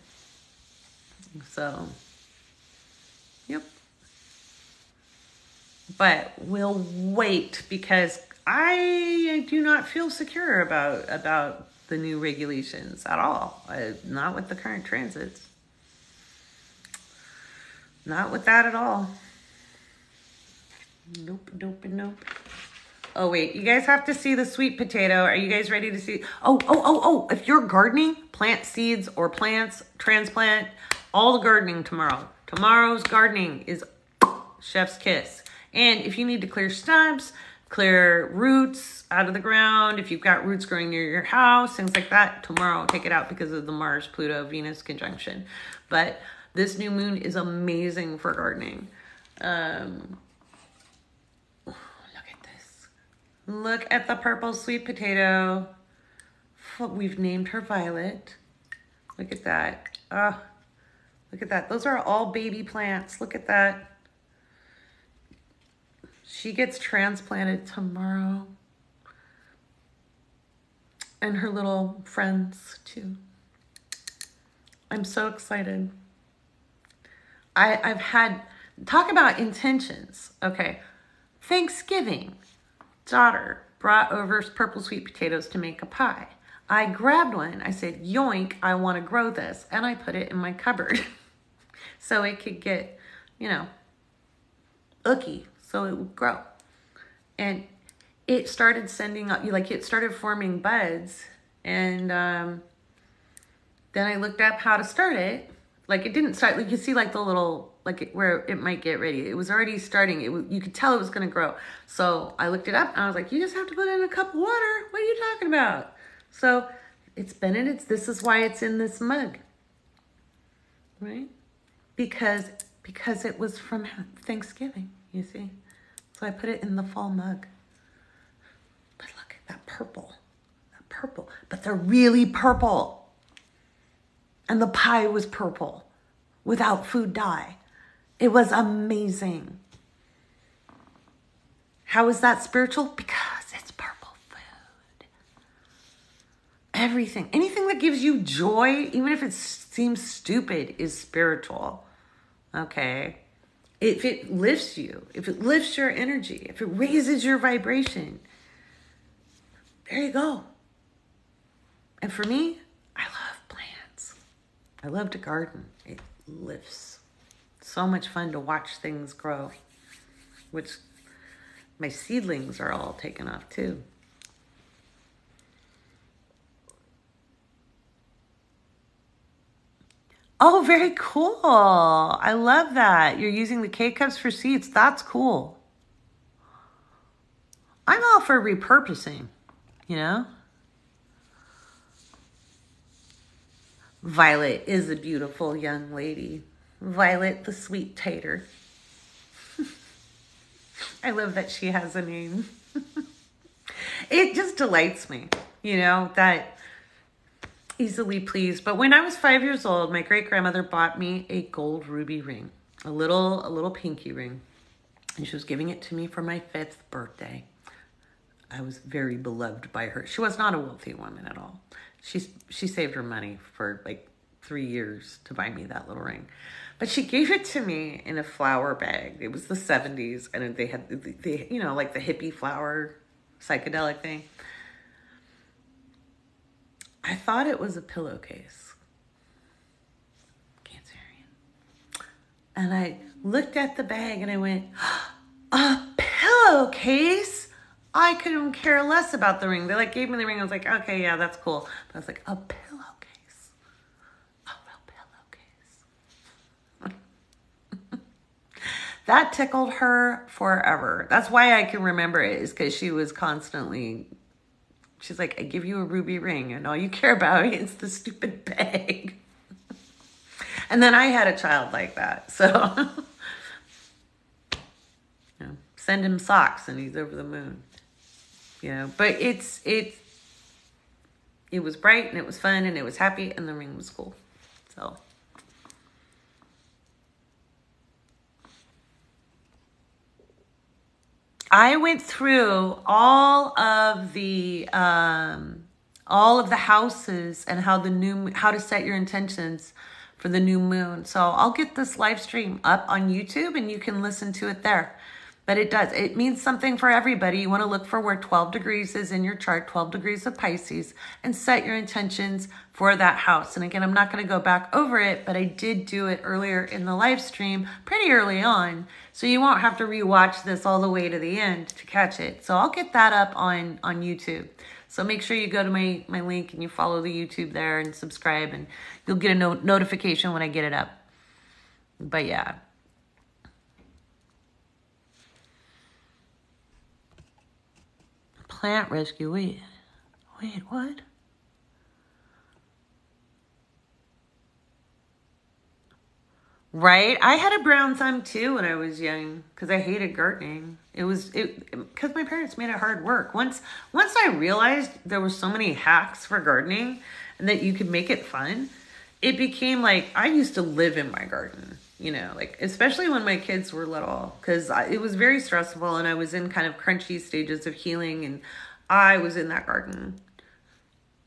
So, yep. But we'll wait because I do not feel secure about the new regulations at all. Not with the current transits. Not with that at all. Nope. Oh, wait. You guys have to see the sweet potato. Are you guys ready to see? Oh. If you're gardening, plant seeds or plants, transplant, all the gardening tomorrow. Tomorrow's gardening is chef's kiss. And if you need to clear stumps, clear roots out of the ground, if you've got roots growing near your house, things like that, tomorrow take it out because of the Mars, Pluto, Venus conjunction. But this new moon is amazing for gardening. Look at this. Look at the purple sweet potato. We've named her Violet. Look at that. Oh, look at that. Those are all baby plants. Look at that. She gets transplanted tomorrow. And her little friends too. I'm so excited. I've had, talk about intentions. Okay. Thanksgiving, daughter brought over purple sweet potatoes to make a pie. I grabbed one. I said, yoink, I want to grow this. And I put it in my cupboard so it could get, ooky, so it would grow. And it started sending up, it started forming buds. And Then I looked up how to start it. Like it didn't start, like you see like the little, like where it might get ready. It was already starting. You could tell it was going to grow. So I looked it up and I was like, you just have to put in a cup of water. What are you talking about? So it's been in this is why it's in this mug, right? Because it was from Thanksgiving, you see? So I put it in the fall mug. But look at that purple, but they're really purple. And the pie was purple without food dye. It was amazing. How is that spiritual? Because it's purple food. Everything, anything that gives you joy, even if it seems stupid, is spiritual. Okay? If it lifts you, if it lifts your energy, if it raises your vibration, there you go. And for me, I love plants. I love to garden. It lifts. So much fun to watch things grow, which my seedlings are all taken off too. Oh, very cool. I love that. You're using the K-cups for seeds. That's cool. I'm all for repurposing, you know? Violet is a beautiful young lady. Violet the sweet tater. I love that she has a name. It just delights me, you know, that easily pleased. But when I was 5 years old, my great-grandmother bought me a gold ruby ring, a little pinky ring. And she was giving it to me for my 5th birthday. I was very beloved by her. She was not a wealthy woman at all. She saved her money for like 3 years to buy me that little ring. But she gave it to me in a flower bag. It was the 70s, and they had the you know, like the hippie flower psychedelic thing. I thought it was a pillowcase. Cancerian. And I looked at the bag and I went, a pillowcase? I couldn't care less about the ring. They like gave me the ring. I was like, okay, yeah, that's cool. But I was like, a pillowcase. A real pillowcase. That tickled her forever. That's why I can remember it, is because she was constantly, she's like, I give you a ruby ring and all you care about is the stupid bag. And then I had a child like that. So you know, send him socks and he's over the moon. You know, but it was bright and it was fun and it was happy and the ring was cool. So I went through all of the houses and how to set your intentions for the new moon. So I'll get this live stream up on YouTube and you can listen to it there. But it means something for everybody. You want to look for where 12 degrees is in your chart, 12 degrees of Pisces, and set your intentions for that house. And again, I'm not going to go back over it, but I did do it earlier in the live stream, pretty early on. So you won't have to rewatch this all the way to the end to catch it. So I'll get that up on YouTube. So make sure you go to my link and you follow the YouTube there and subscribe, and you'll get a notification when I get it up. But yeah. Plant rescue. Wait, what? Right? I had a brown thumb too when I was young because I hated gardening. Because my parents made it hard work. Once I realized there were so many hacks for gardening and that you could make it fun, it became like I used to live in my garden. You know, like, especially when my kids were little, because it was very stressful and I was in kind of crunchy stages of healing, and I was in that garden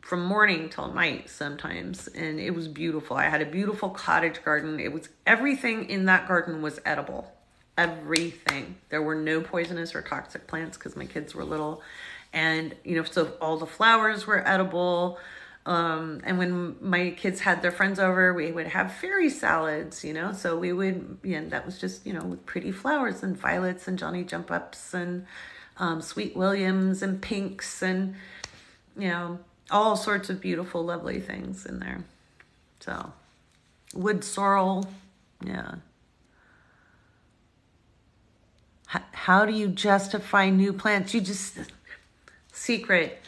from morning till night sometimes, and it was beautiful. I had a beautiful cottage garden. Everything in that garden was edible. Everything. There were no poisonous or toxic plants because my kids were little, and, you know, so all the flowers were edible. And when my kids had their friends over, we would have fairy salads, you know, so we would, that was just, you know, with pretty flowers and violets and Johnny jump ups and, sweet Williams and pinks and, you know, all sorts of beautiful, lovely things in there. So, wood sorrel, yeah. How do you justify new plants? You just, secret.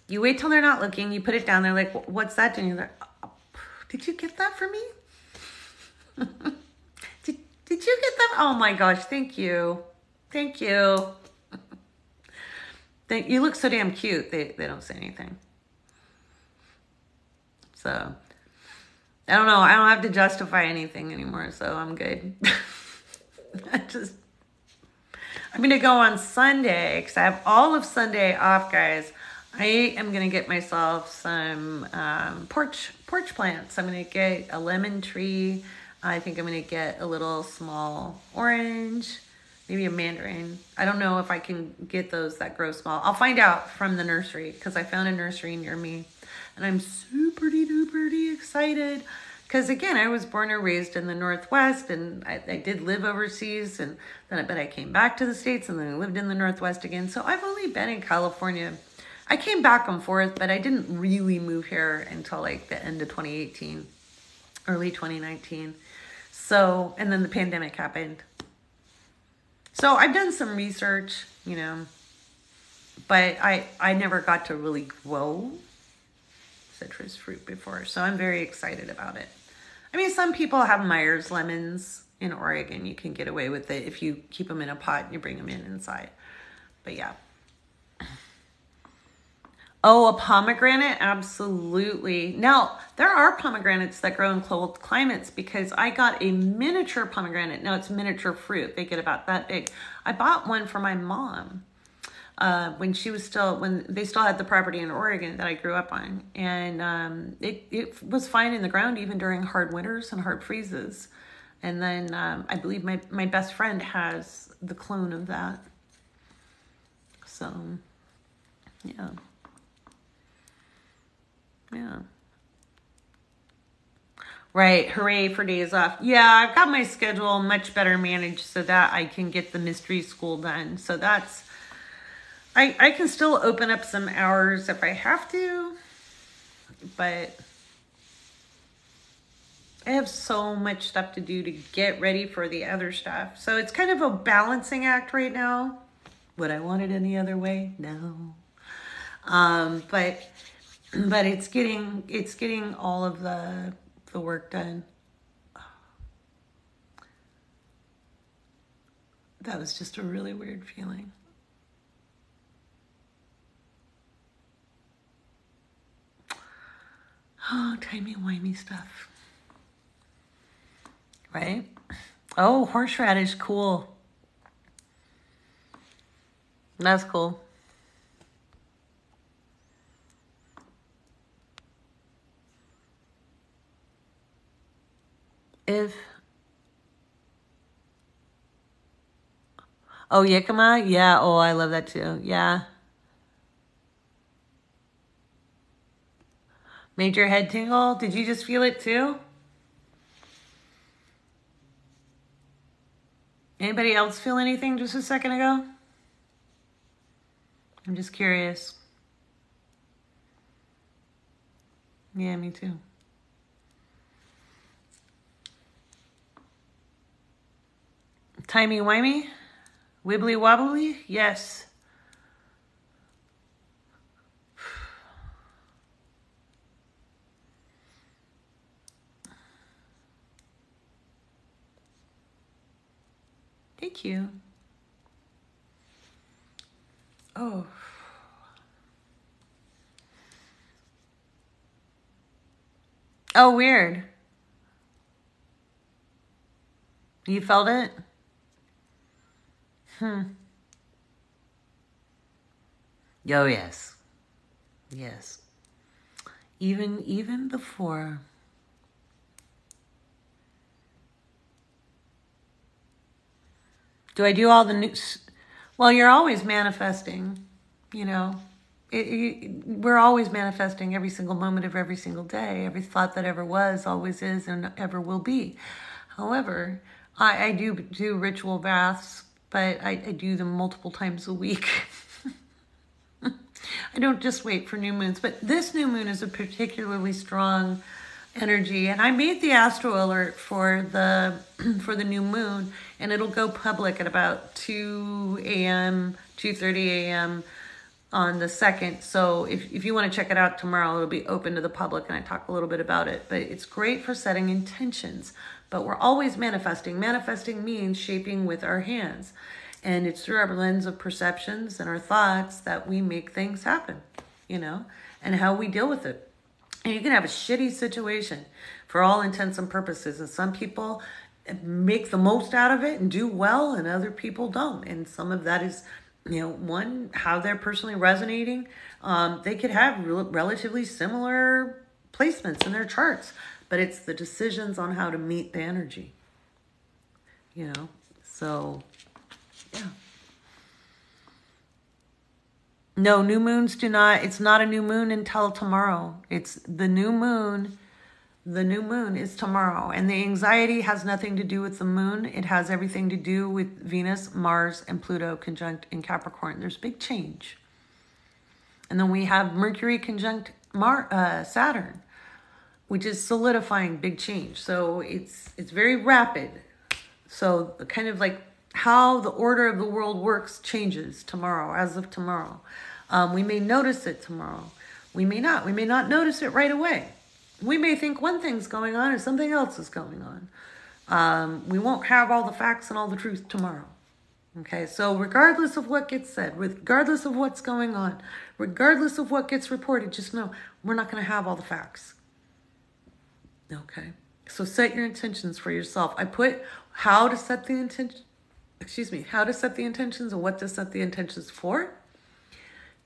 You wait till they're not looking. You put it down. They're like, what's that doing? You're like, oh, did you get that for me? Did you get that? Oh my gosh, thank you. Thank you. You look so damn cute. They don't say anything. So, I don't know. I don't have to justify anything anymore, so I'm good. I'm going to go on Sunday because I have all of Sunday off, guys. I am going to get myself some porch plants. I'm going to get a lemon tree. I think I'm going to get a little small orange, maybe a mandarin. I don't know if I can get those that grow small. I'll find out from the nursery because I found a nursery near me. And I'm super duper excited because, again, I was born and raised in the Northwest, and I did live overseas, and then I came back to the States, and then I lived in the Northwest again. So I've only been in California. I came back and forth, but I didn't really move here until like the end of 2018, early 2019. So, and then the pandemic happened. So I've done some research, you know, but I never got to really grow citrus fruit before. So I'm very excited about it. I mean, some people have Myers lemons in Oregon. You can get away with it if you keep them in a pot and you bring them in inside. But yeah. Oh, a pomegranate? Absolutely. Now, there are pomegranates that grow in cold climates because I got a miniature pomegranate. Now, it's miniature fruit. They get about that big. I bought one for my mom when they still had the property in Oregon that I grew up on. And it was fine in the ground even during hard winters and hard freezes. And then I believe my best friend has the clone of that. So, yeah. Yeah. Right. Hooray for days off. Yeah, I've got my schedule much better managed so that I can get the mystery school done. So that's, I can still open up some hours if I have to, but I have so much stuff to do to get ready for the other stuff. So it's kind of a balancing act right now. Would I want it any other way? No. But it's getting all of the work done. That was just a really weird feeling. Oh, timey-wimey stuff. Right? Oh, horseradish, cool. That's cool. Oh, jicama? Yeah. Oh, I love that too. Yeah. Made your head tingle? Did you just feel it too? Anybody else feel anything just a second ago? I'm just curious. Yeah, me too. Timey-wimey? Wibbly-wobbly? Yes. Thank you. Oh. Oh, weird. You felt it? Oh, yes. Yes. Even before. Do I do all the new? Well, you're always manifesting, you know. We're always manifesting every single moment of every single day. Every thought that ever was, always is, and ever will be. However, I do ritual baths, but I do them multiple times a week. I don't just wait for new moons. But this new moon is a particularly strong energy. And I made the astro alert for the for the new moon, and it'll go public at about 2 a.m., 2:30 a.m. on the 2nd. So if you want to check it out tomorrow, it'll be open to the public, and I talk a little bit about it. But it's great for setting intentions. But we're always manifesting. Manifesting means shaping with our hands. And it's through our lens of perceptions and our thoughts that we make things happen, you know, and how we deal with it. And you can have a shitty situation for all intents and purposes. And some people make the most out of it and do well, and other people don't. And some of that is, you know, one, how they're personally resonating. They could have relatively similar placements in their charts, but it's the decisions on how to meet the energy, you know. So, yeah. No, new moons do not. It's not a new moon until tomorrow. It's the new moon. The new moon is tomorrow. And the anxiety has nothing to do with the moon. It has everything to do with Venus, Mars, and Pluto conjunct in Capricorn. There's big change. And then we have Mercury conjunct Saturn, which is solidifying big change. So it's very rapid. So kind of like how the order of the world works changes tomorrow, as of tomorrow. We may notice it tomorrow. We may not. We may not notice it right away. We may think one thing's going on and something else is going on. We won't have all the facts and all the truth tomorrow. Okay, so regardless of what gets said, regardless of what's going on, regardless of what gets reported, just know we're not going to have all the facts. Okay, so set your intentions for yourself. I put how to set the intention, how to set the intentions and what to set the intentions for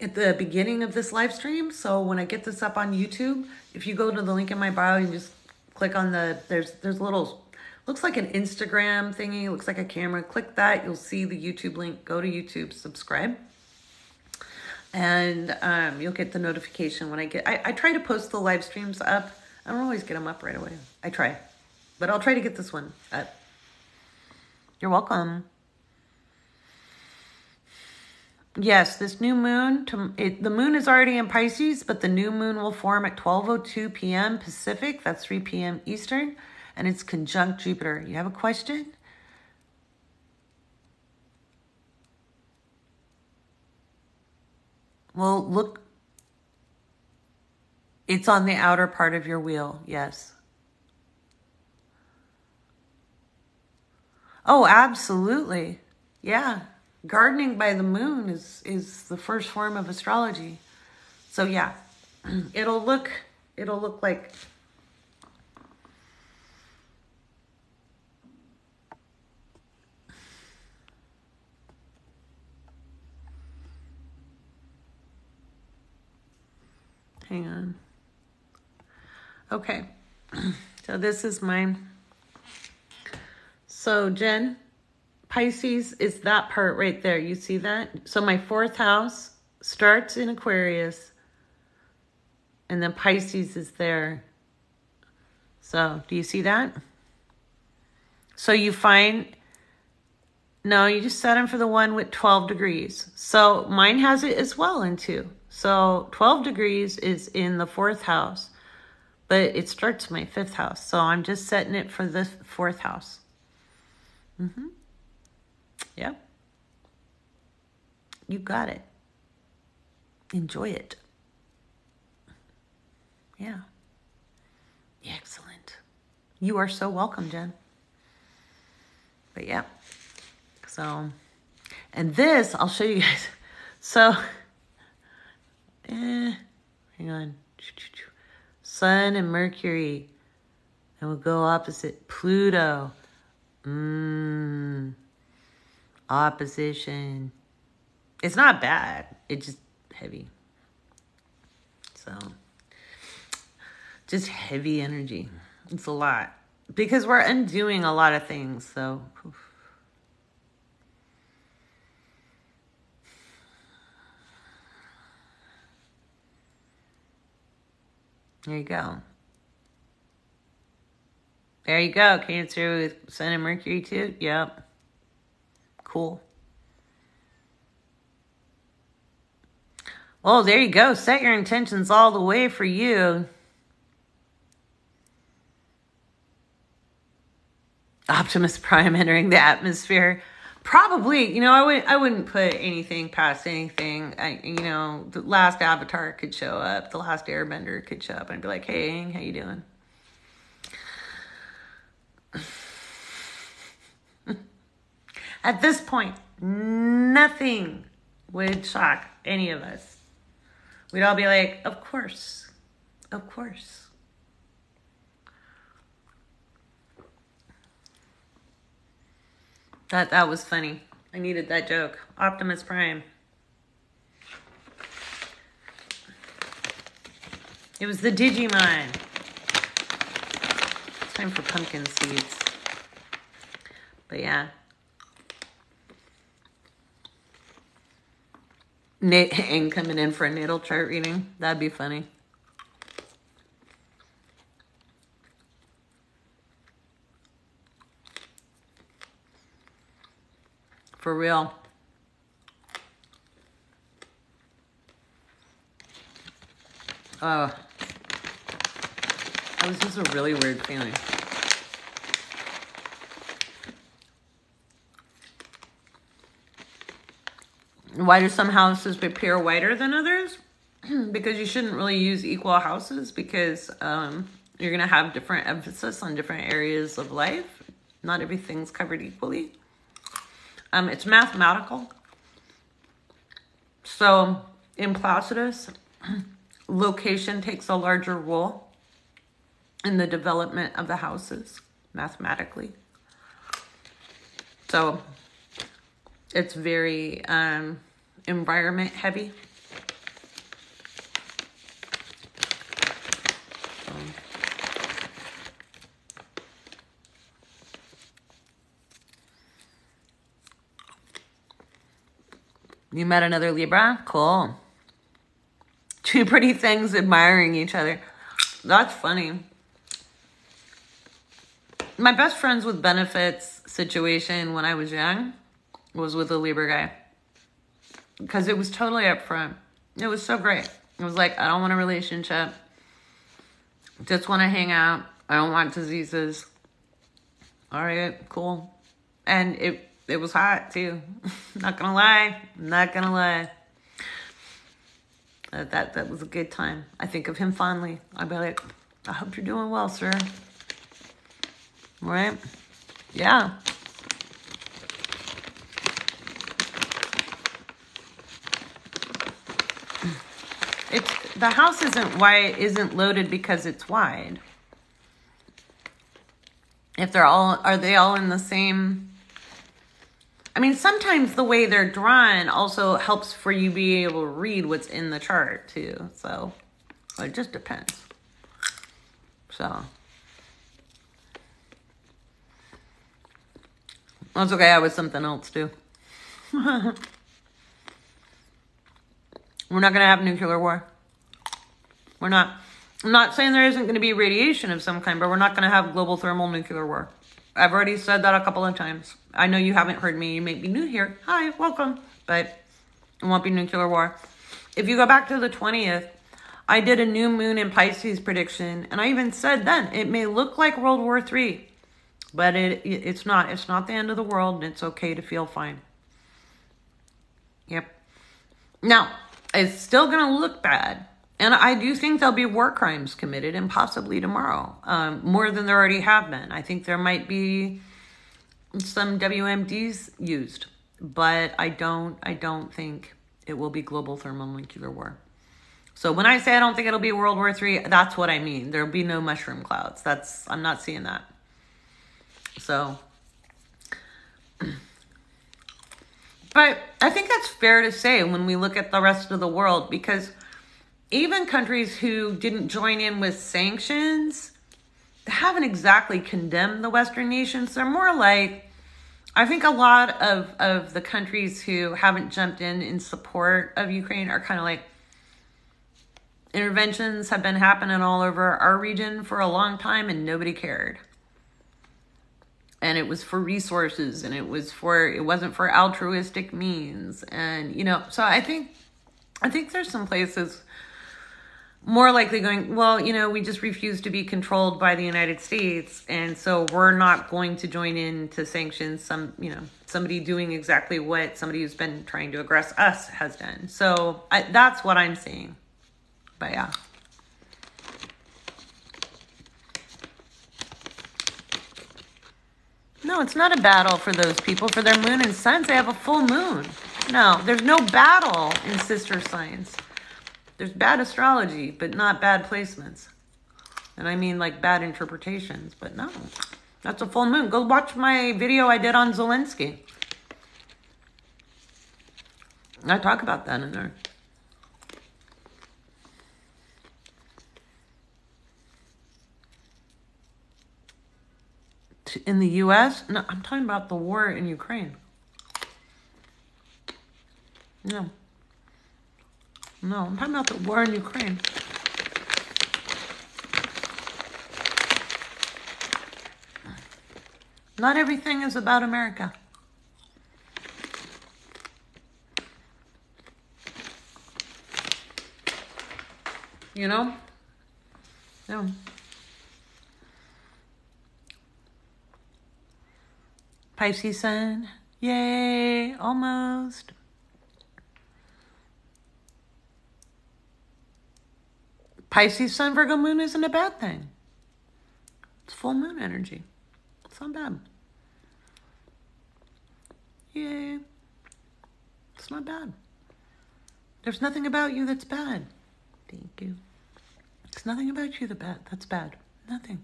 at the beginning of this live stream. So when I get this up on YouTube, if you go to the link in my bio, you just click on there's a little, looks like an Instagram thingy, looks like a camera. Click that, you'll see the YouTube link. Go to YouTube, subscribe, and you'll get the notification when I try to post the live streams up. I don't always get them up right away. I try, but I'll try to get this one up. You're welcome. Yes, this new moon, the moon is already in Pisces, but the new moon will form at 12:02 p.m. Pacific. That's 3 p.m. Eastern, and it's conjunct Jupiter. You have a question? Well, look, it's on the outer part of your wheel, yes. Oh, absolutely. Yeah. Gardening by the moon is the first form of astrology. So yeah, it'll look like hang on. Okay. So this is mine. So Jen, Pisces is that part right there. You see that? So my 4th house starts in Aquarius, and then Pisces is there. So do you see that? So you find, no, you just set them for the one with 12 degrees. So mine has it as well in 2. So 12 degrees is in the 4th house, but it starts my 5th house. So I'm just setting it for the 4th house. Mm-hmm. Yep. You got it. Enjoy it. Yeah. Excellent. You are so welcome, Jen. But yeah. So, and this, I'll show you guys. So, hang on. Sun and Mercury. And we'll go opposite. Pluto. Opposition. It's not bad. It's just heavy. So, just heavy energy. It's a lot. Because we're undoing a lot of things. So, there you go. There you go. Cancer with Sun and Mercury too. Yep. Cool. Well, there you go. Set your intentions all the way for you. Optimus Prime entering the atmosphere. Probably, I wouldn't put anything past anything. The last Avatar could show up, the last Airbender could show up, and be like, "Hey, how you doing?" At this point, nothing would shock any of us. We'd all be like, "Of course, of course." That was funny. I needed that joke. Optimus Prime. It was the Digimon. It's time for pumpkin seeds. But yeah. Aang coming in for a natal chart reading. That'd be funny. For real. Oh. That was just a really weird feeling. Why do some houses appear whiter than others? Because you shouldn't really use equal houses, because you're going to have different emphasis on different areas of life. Not everything's covered equally. It's mathematical. So in Placidus, location takes a larger role in the development of the houses, mathematically. So it's very environment heavy. You met another Libra? Cool. Two pretty things admiring each other. That's funny. My best friends with benefits situation when I was young was with a Libra guy. Because it was totally upfront. It was so great. It was like, I don't want a relationship. Just want to hang out. I don't want diseases. All right, cool. And it was hot too. Not gonna lie. That was a good time. I think of him fondly. I'd be like, I hope you're doing well, sir. Right? Yeah. The house isn't loaded because it's wide. If are they all in the same? I mean, sometimes the way they're drawn also helps for you be able to read what's in the chart too. So it just depends. So that's okay. I was something else too. We're not going to have nuclear war. We're not. I'm not saying there isn't going to be radiation of some kind, but we're not going to have global thermal nuclear war. I've already said that a couple of times. I know you haven't heard me. You may be new here. Hi, welcome. But it won't be nuclear war. If you go back to the 20th, I did a new moon in Pisces prediction. And I even said then, it may look like World War III. But it's not. It's not the end of the world. And it's okay to feel fine. Yep. Now, it's still going to look bad. And I do think there'll be war crimes committed, and possibly tomorrow, more than there already have been. I think there might be some WMDs used, but I don't think it will be global thermal nuclear war. So when I say I don't think it'll be World War III, that's what I mean. There'll be no mushroom clouds. I'm not seeing that. So, but I think that's fair to say when we look at the rest of the world, because even countries who didn't join in with sanctions haven't exactly condemned the Western nations. They're more like, I think a lot of the countries who haven't jumped in support of Ukraine are kind of like, interventions have been happening all over our region for a long time and nobody cared. And it was for resources, and it wasn't for altruistic means. And, so I think there's some places more likely going, well, we just refuse to be controlled by the United States, and so we're not going to join in to sanctions somebody doing exactly what somebody who's been trying to aggress us has done. So that's what I'm seeing. But yeah. No, it's not a battle for those people. For their moon and suns, they have a full moon. No, there's no battle in sister signs. There's bad astrology, but not bad placements. And I mean like bad interpretations, but no. That's a full moon. Go watch my video I did on Zelensky. I talk about that in there. In the U.S.? No, I'm talking about the war in Ukraine. No. No, I'm talking about the war in Ukraine. Not everything is about America. No. Pisces sun. Yay, almost. Pisces sun, Virgo moon isn't a bad thing. It's full moon energy. It's not bad. Yay. It's not bad. There's nothing about you that's bad. Thank you. There's nothing about you that's bad. Nothing.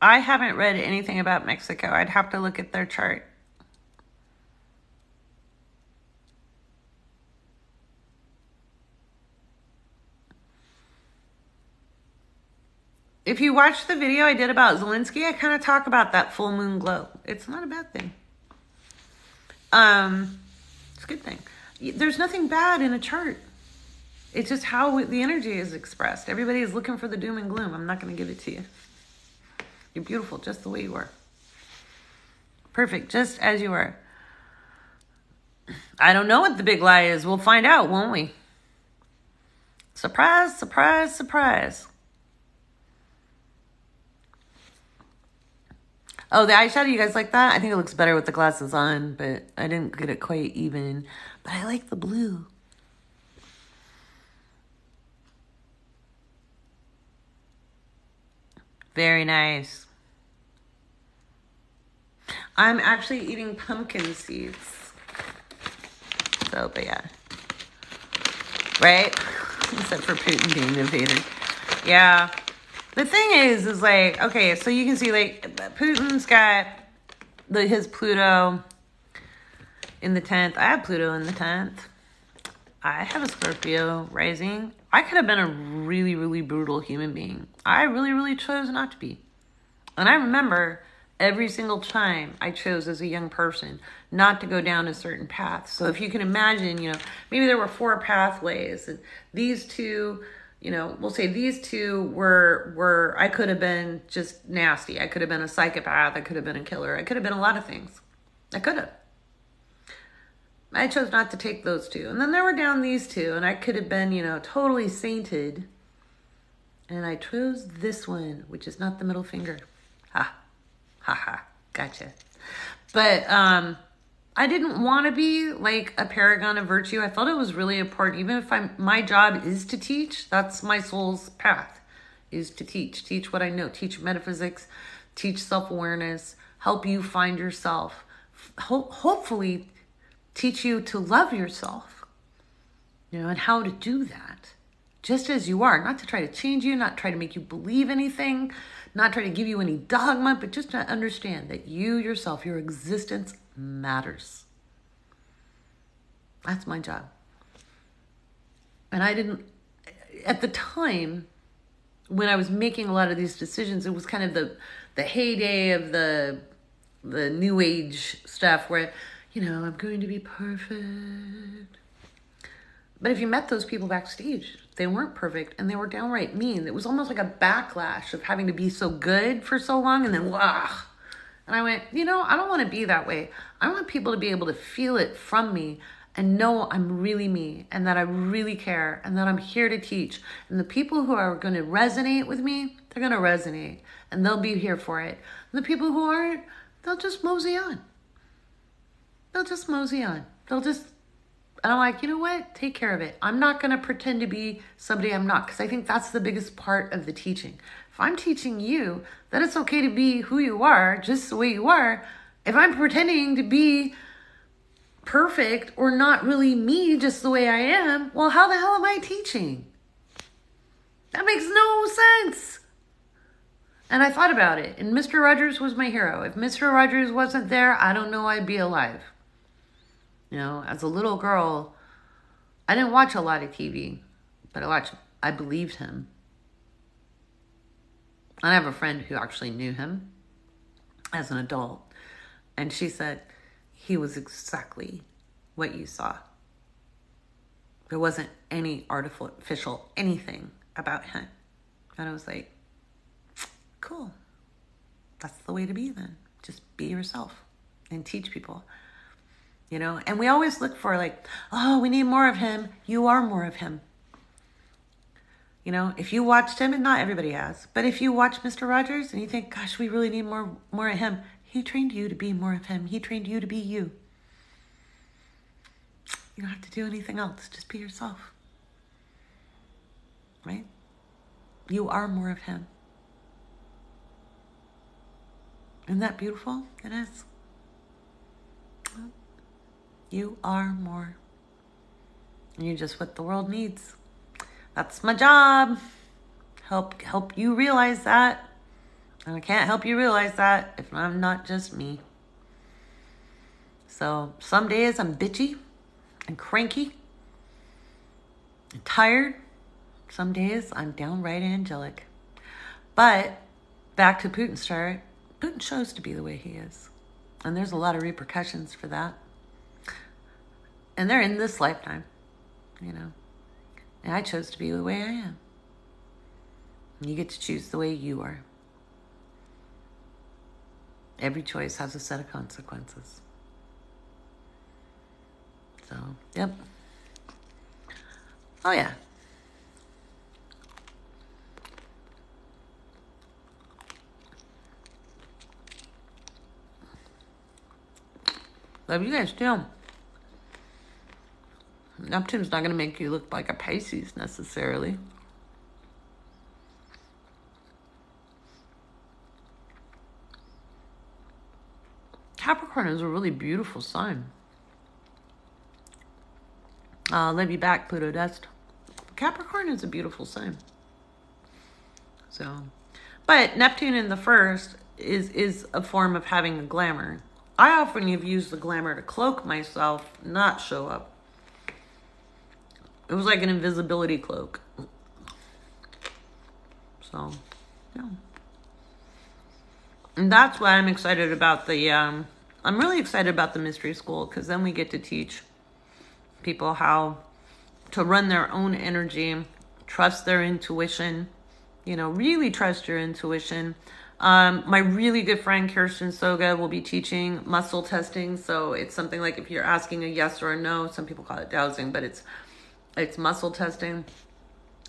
I haven't read anything about Mexico. I'd have to look at their chart. If you watch the video I did about Zelensky, I kind of talk about that full moon glow. It's not a bad thing. It's a good thing. There's nothing bad in a chart. It's just how the energy is expressed. Everybody is looking for the doom and gloom. I'm not going to give it to you. You're beautiful just the way you are. Perfect, just as you are. I don't know what the big lie is. We'll find out, won't we? Surprise, surprise, surprise. Oh, the eyeshadow, you guys like that? I think it looks better with the glasses on, but I didn't get it quite even. But I like the blue. Very nice. I'm actually eating pumpkin seeds. So, but yeah. Right? Except for Putin being invaded. Yeah. The thing is like, okay, so you can see like Putin's got his Pluto in the 10th. I have Pluto in the 10th. I have a Scorpio rising. I could have been a really, really brutal human being. I really, really chose not to be. And I remember every single time I chose as a young person not to go down a certain path. So if you can imagine, maybe there were 4 pathways. And these two, we'll say these two were I could have been just nasty. I could have been a psychopath. I could have been a killer. I could have been a lot of things. I could have. I chose not to take those 2. And then there were down these 2. And I could have been, totally sainted. And I chose this one, which is not the middle finger. Ha. Ha ha. Gotcha. But I didn't want to be like a paragon of virtue. I felt it was really important. Even if my job is to teach, that's my soul's path, is to teach. Teach what I know. Teach metaphysics. Teach self-awareness. Help you find yourself. Hopefully teach you to love yourself, and how to do that just as you are, not to try to change you, not try to make you believe anything, not try to give you any dogma, but just to understand that you yourself, your existence matters. That's my job. And I didn't, at the time when I was making a lot of these decisions, it was kind of the heyday of the new age stuff where, I'm going to be perfect. But if you met those people backstage, they weren't perfect and they were downright mean. It was almost like a backlash of having to be so good for so long and then, And I went, I don't want to be that way. I want people to be able to feel it from me and know I'm really me and that I really care and that I'm here to teach. And the people who are going to resonate with me, they're going to resonate and they'll be here for it. And the people who aren't, they'll just mosey on. And I'm like, you know what? Take care of it. I'm not going to pretend to be somebody I'm not, because I think that's the biggest part of the teaching. If I'm teaching you that it's okay to be who you are, just the way you are, if I'm pretending to be perfect or not really me just the way I am, well, how the hell am I teaching? That makes no sense. And I thought about it, and Mr. Rogers was my hero. If Mr. Rogers wasn't there, I don't know I'd be alive. As a little girl, I didn't watch a lot of TV, but I believed him. I have a friend who actually knew him as an adult, and she said he was exactly what you saw. There wasn't any artificial anything about him. And I was like, cool. That's the way to be then. Just be yourself and teach people. And we always look for we need more of him. You are more of him. If you watched him, and not everybody has, but if you watch Mr. Rogers and you think, gosh, we really need more of him, he trained you to be more of him. He trained you to be you. You don't have to do anything else. Just be yourself. Right? You are more of him. Isn't that beautiful? It is. You are more. And you're just what the world needs. That's my job. Help you realize that. And I can't help you realize that if I'm not just me. So some days I'm bitchy and cranky and tired. Some days I'm downright angelic. But back to Putin's chart, Putin chose to be the way he is. And there's a lot of repercussions for that. And they're in this lifetime, And I chose to be the way I am. And you get to choose the way you are. Every choice has a set of consequences. So, yep. Oh, yeah. Love you guys too. Neptune's not going to make you look like a Pisces necessarily. Capricorn is a really beautiful sign. Love you back, Pluto Dust. Capricorn is a beautiful sign. So, but Neptune in the first is a form of having a glamour. I often have used the glamour to cloak myself, not show up. It was like an invisibility cloak. So, yeah. And that's why I'm excited about I'm really excited about the mystery school, because then we get to teach people how to run their own energy, trust their intuition, really trust your intuition. My really good friend Kirsten Soga will be teaching muscle testing. So it's something like if you're asking a yes or a no, some people call it dowsing, but it's muscle testing.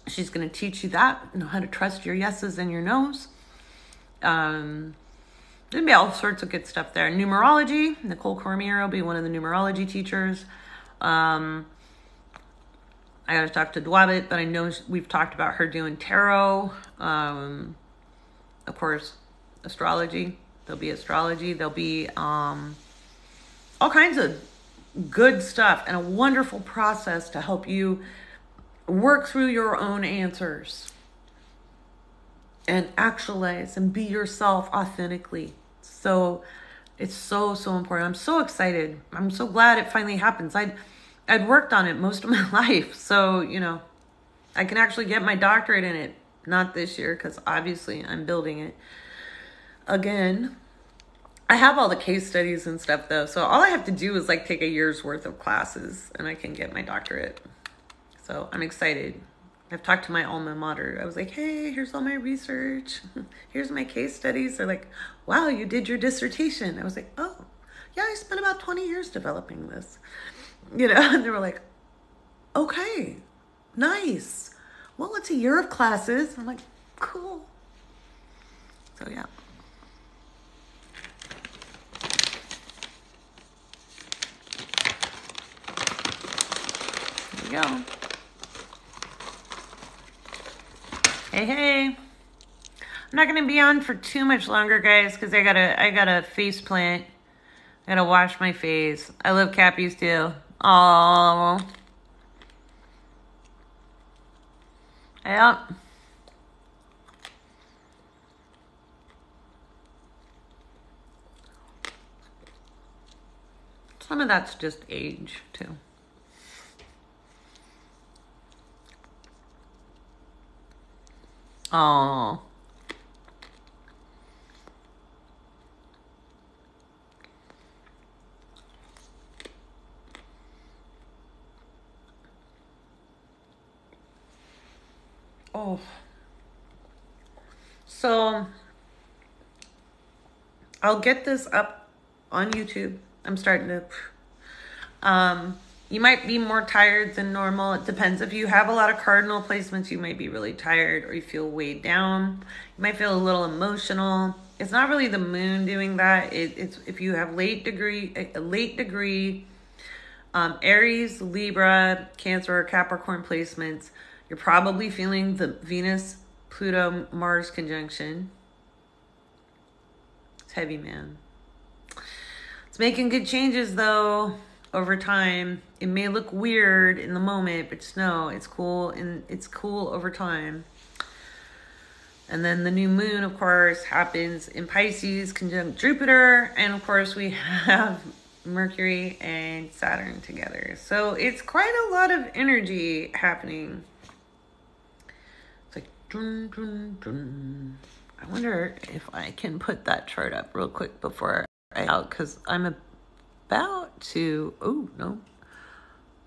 She's going to teach you that, how to trust your yeses and your nos. There'll be all sorts of good stuff there. Numerology, Nicole Cormier will be one of the numerology teachers. I got to talk to Dwabit, but I know we've talked about her doing tarot. Of course, astrology. There'll be astrology. There'll be all kinds of good stuff and a wonderful process to help you work through your own answers and actualize and be yourself authentically. So it's so important. I'm so excited. I'm so glad it finally happens. I'd worked on it most of my life. So, I can actually get my doctorate in it. Not this year, because obviously I'm building it again. I have all the case studies and stuff though. So all I have to do is take a year's worth of classes and I can get my doctorate. So I'm excited. I've talked to my alma mater. I was like, hey, here's all my research. Here's my case studies. They're like, wow, you did your dissertation. I was like, oh, yeah, I spent about 20 years developing this. You know, and they were like, okay, nice. Well, it's a year of classes. I'm like, cool. So, yeah. There we go. Hey. I'm not gonna be on for too much longer, guys, because I gotta face plant. I gotta wash my face. I love Cappies too. Oh, yeah. Some of that's just age too. Oh. Oh. So I'll get this up on YouTube. I'm starting to you might be more tired than normal. It depends. If you have a lot of cardinal placements, you might be really tired or you feel weighed down. You might feel a little emotional. It's not really the moon doing that. It's if you have late degree Aries, Libra, Cancer, or Capricorn placements, you're probably feeling the Venus, Pluto, Mars conjunction. It's heavy, man. It's making good changes though. Over time, it may look weird in the moment, but just know it's cool, and it's cool over time. And then the new moon, of course, happens in Pisces, conjunct Jupiter, and of course we have Mercury and Saturn together. So it's quite a lot of energy happening. It's like dun, dun, dun. I wonder if I can put that chart up real quick before I out, because I'm about to, oh no,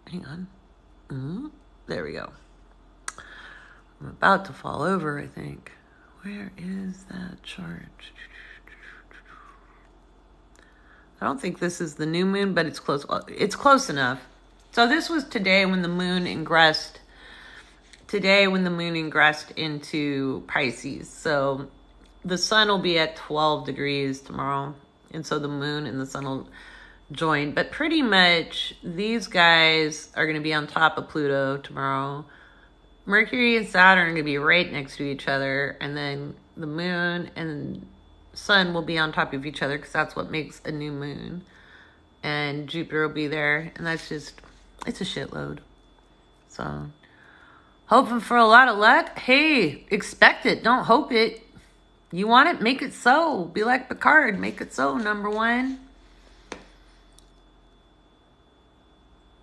hang on. There we go. I'm about to fall over, I think. Where is that chart? I don't think this is the new moon, but it's close. It's close enough. So this was today when the moon ingressed. Today when the moon ingressed into Pisces. So the sun will be at 12 degrees tomorrow. And so the moon and the sun will join. But pretty much these guys are going to be on top of Pluto tomorrow. Mercury and Saturn are going to be right next to each other. And then the moon and sun will be on top of each other because that's what makes a new moon. And Jupiter will be there. And that's just, it's a shitload. So, hoping for a lot of luck. Hey, expect it. Don't hope it. You want it? Make it so. Be like Picard. Make it so, number one.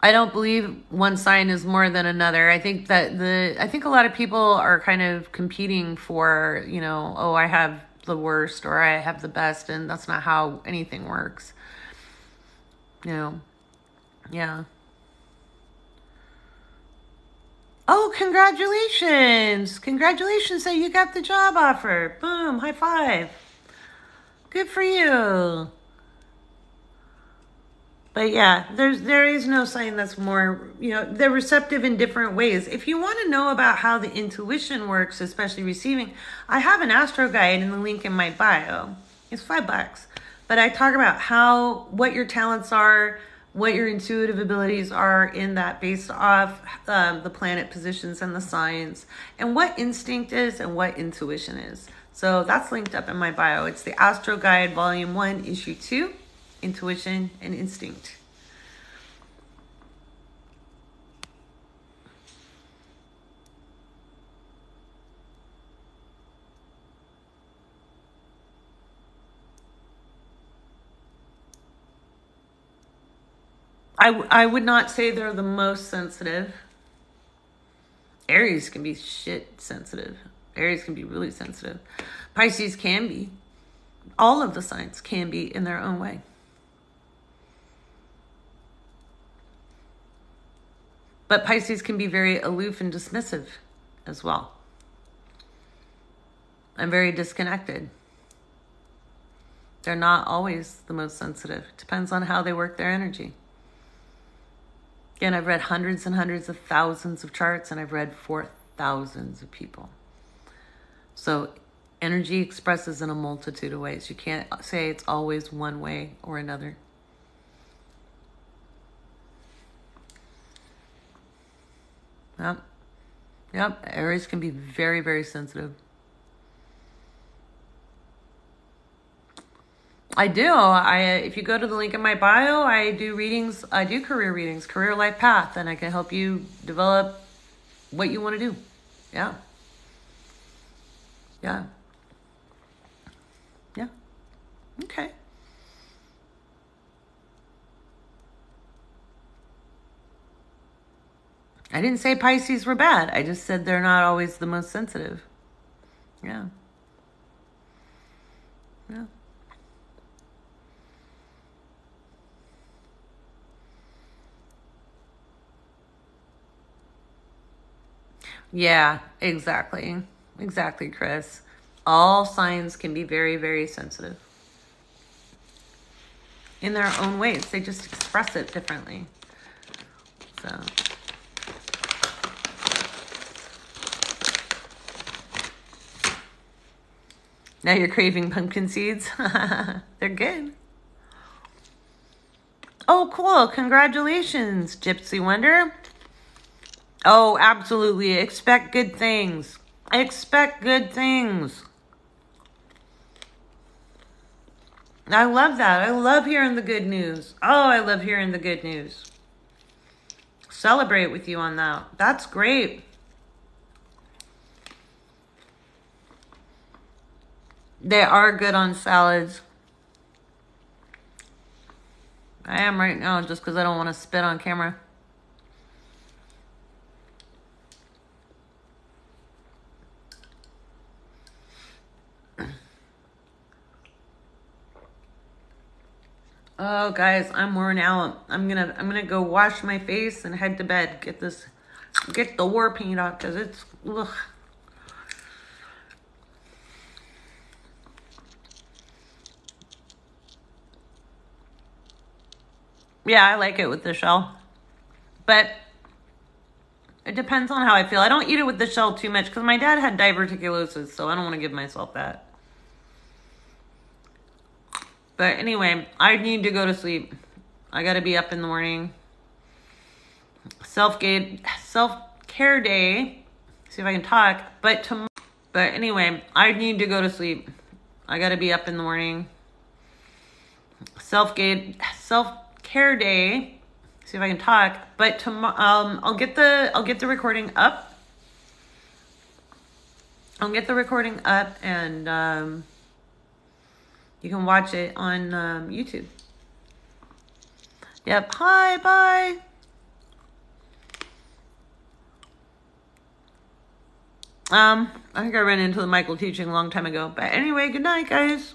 I don't believe one sign is more than another. I think that I think a lot of people are kind of competing for, you know, oh, I have the worst or I have the best, and that's not how anything works. You know, yeah. Oh, congratulations. Congratulations that you got the job offer. Boom, high five. Good for you. But yeah, there is no sign that's more, you know, they're receptive in different ways. If you want to know about how the intuition works, especially receiving, I have an astro guide in the link in my bio. It's $5. But I talk about what your talents are, what your intuitive abilities are in that based off the planet positions and the signs, and what instinct is and what intuition is. So that's linked up in my bio. It's the Astro Guide Volume 1, Issue 2. Intuition and instinct. I would not say they're the most sensitive. Aries can be shit sensitive. Aries can be really sensitive. Pisces can be. All of the signs can be in their own way. But Pisces can be very aloof and dismissive. as well. I'm very disconnected. They're not always the most sensitive. It depends on how they work their energy. Again, I've read hundreds and hundreds of thousands of charts, and I've read for thousands of people. So energy expresses in a multitude of ways. You can't say it's always one way or another. Yep. Aries can be very, very sensitive. I do. If you go to the link in my bio, I do readings. I do career readings, career life path, and I can help you develop what you want to do. Yeah. Okay. I didn't say Pisces were bad. I just said they're not always the most sensitive. Yeah. Yeah, exactly. Exactly, Chris. All signs can be very, very sensitive in their own ways. They just express it differently. So, now you're craving pumpkin seeds. They're good. Oh, cool. Congratulations, Gypsy Wonder. Oh, absolutely. Expect good things. Expect good things. I love that. I love hearing the good news. Oh, I love hearing the good news. Celebrate with you on that. That's great. They are good on salads. I am right now just because I don't want to spit on camera. Oh, guys, I'm worn out. I'm gonna go wash my face and head to bed. Get the war paint off because it's ugh. Yeah, I like it with the shell, but it depends on how I feel. I don't eat it with the shell too much because my dad had diverticulosis, so I don't want to give myself that. But anyway, I need to go to sleep. I got to be up in the morning. Self-care day. See if I can talk. But anyway, I need to go to sleep. I got to be up in the morning. Self-care day. See if I can talk. But tomorrow, I'll get the recording up. I'll get the recording up, and you can watch it on YouTube. Yep. Hi, bye. I think I ran into the Michael teaching a long time ago. But anyway, good night, guys.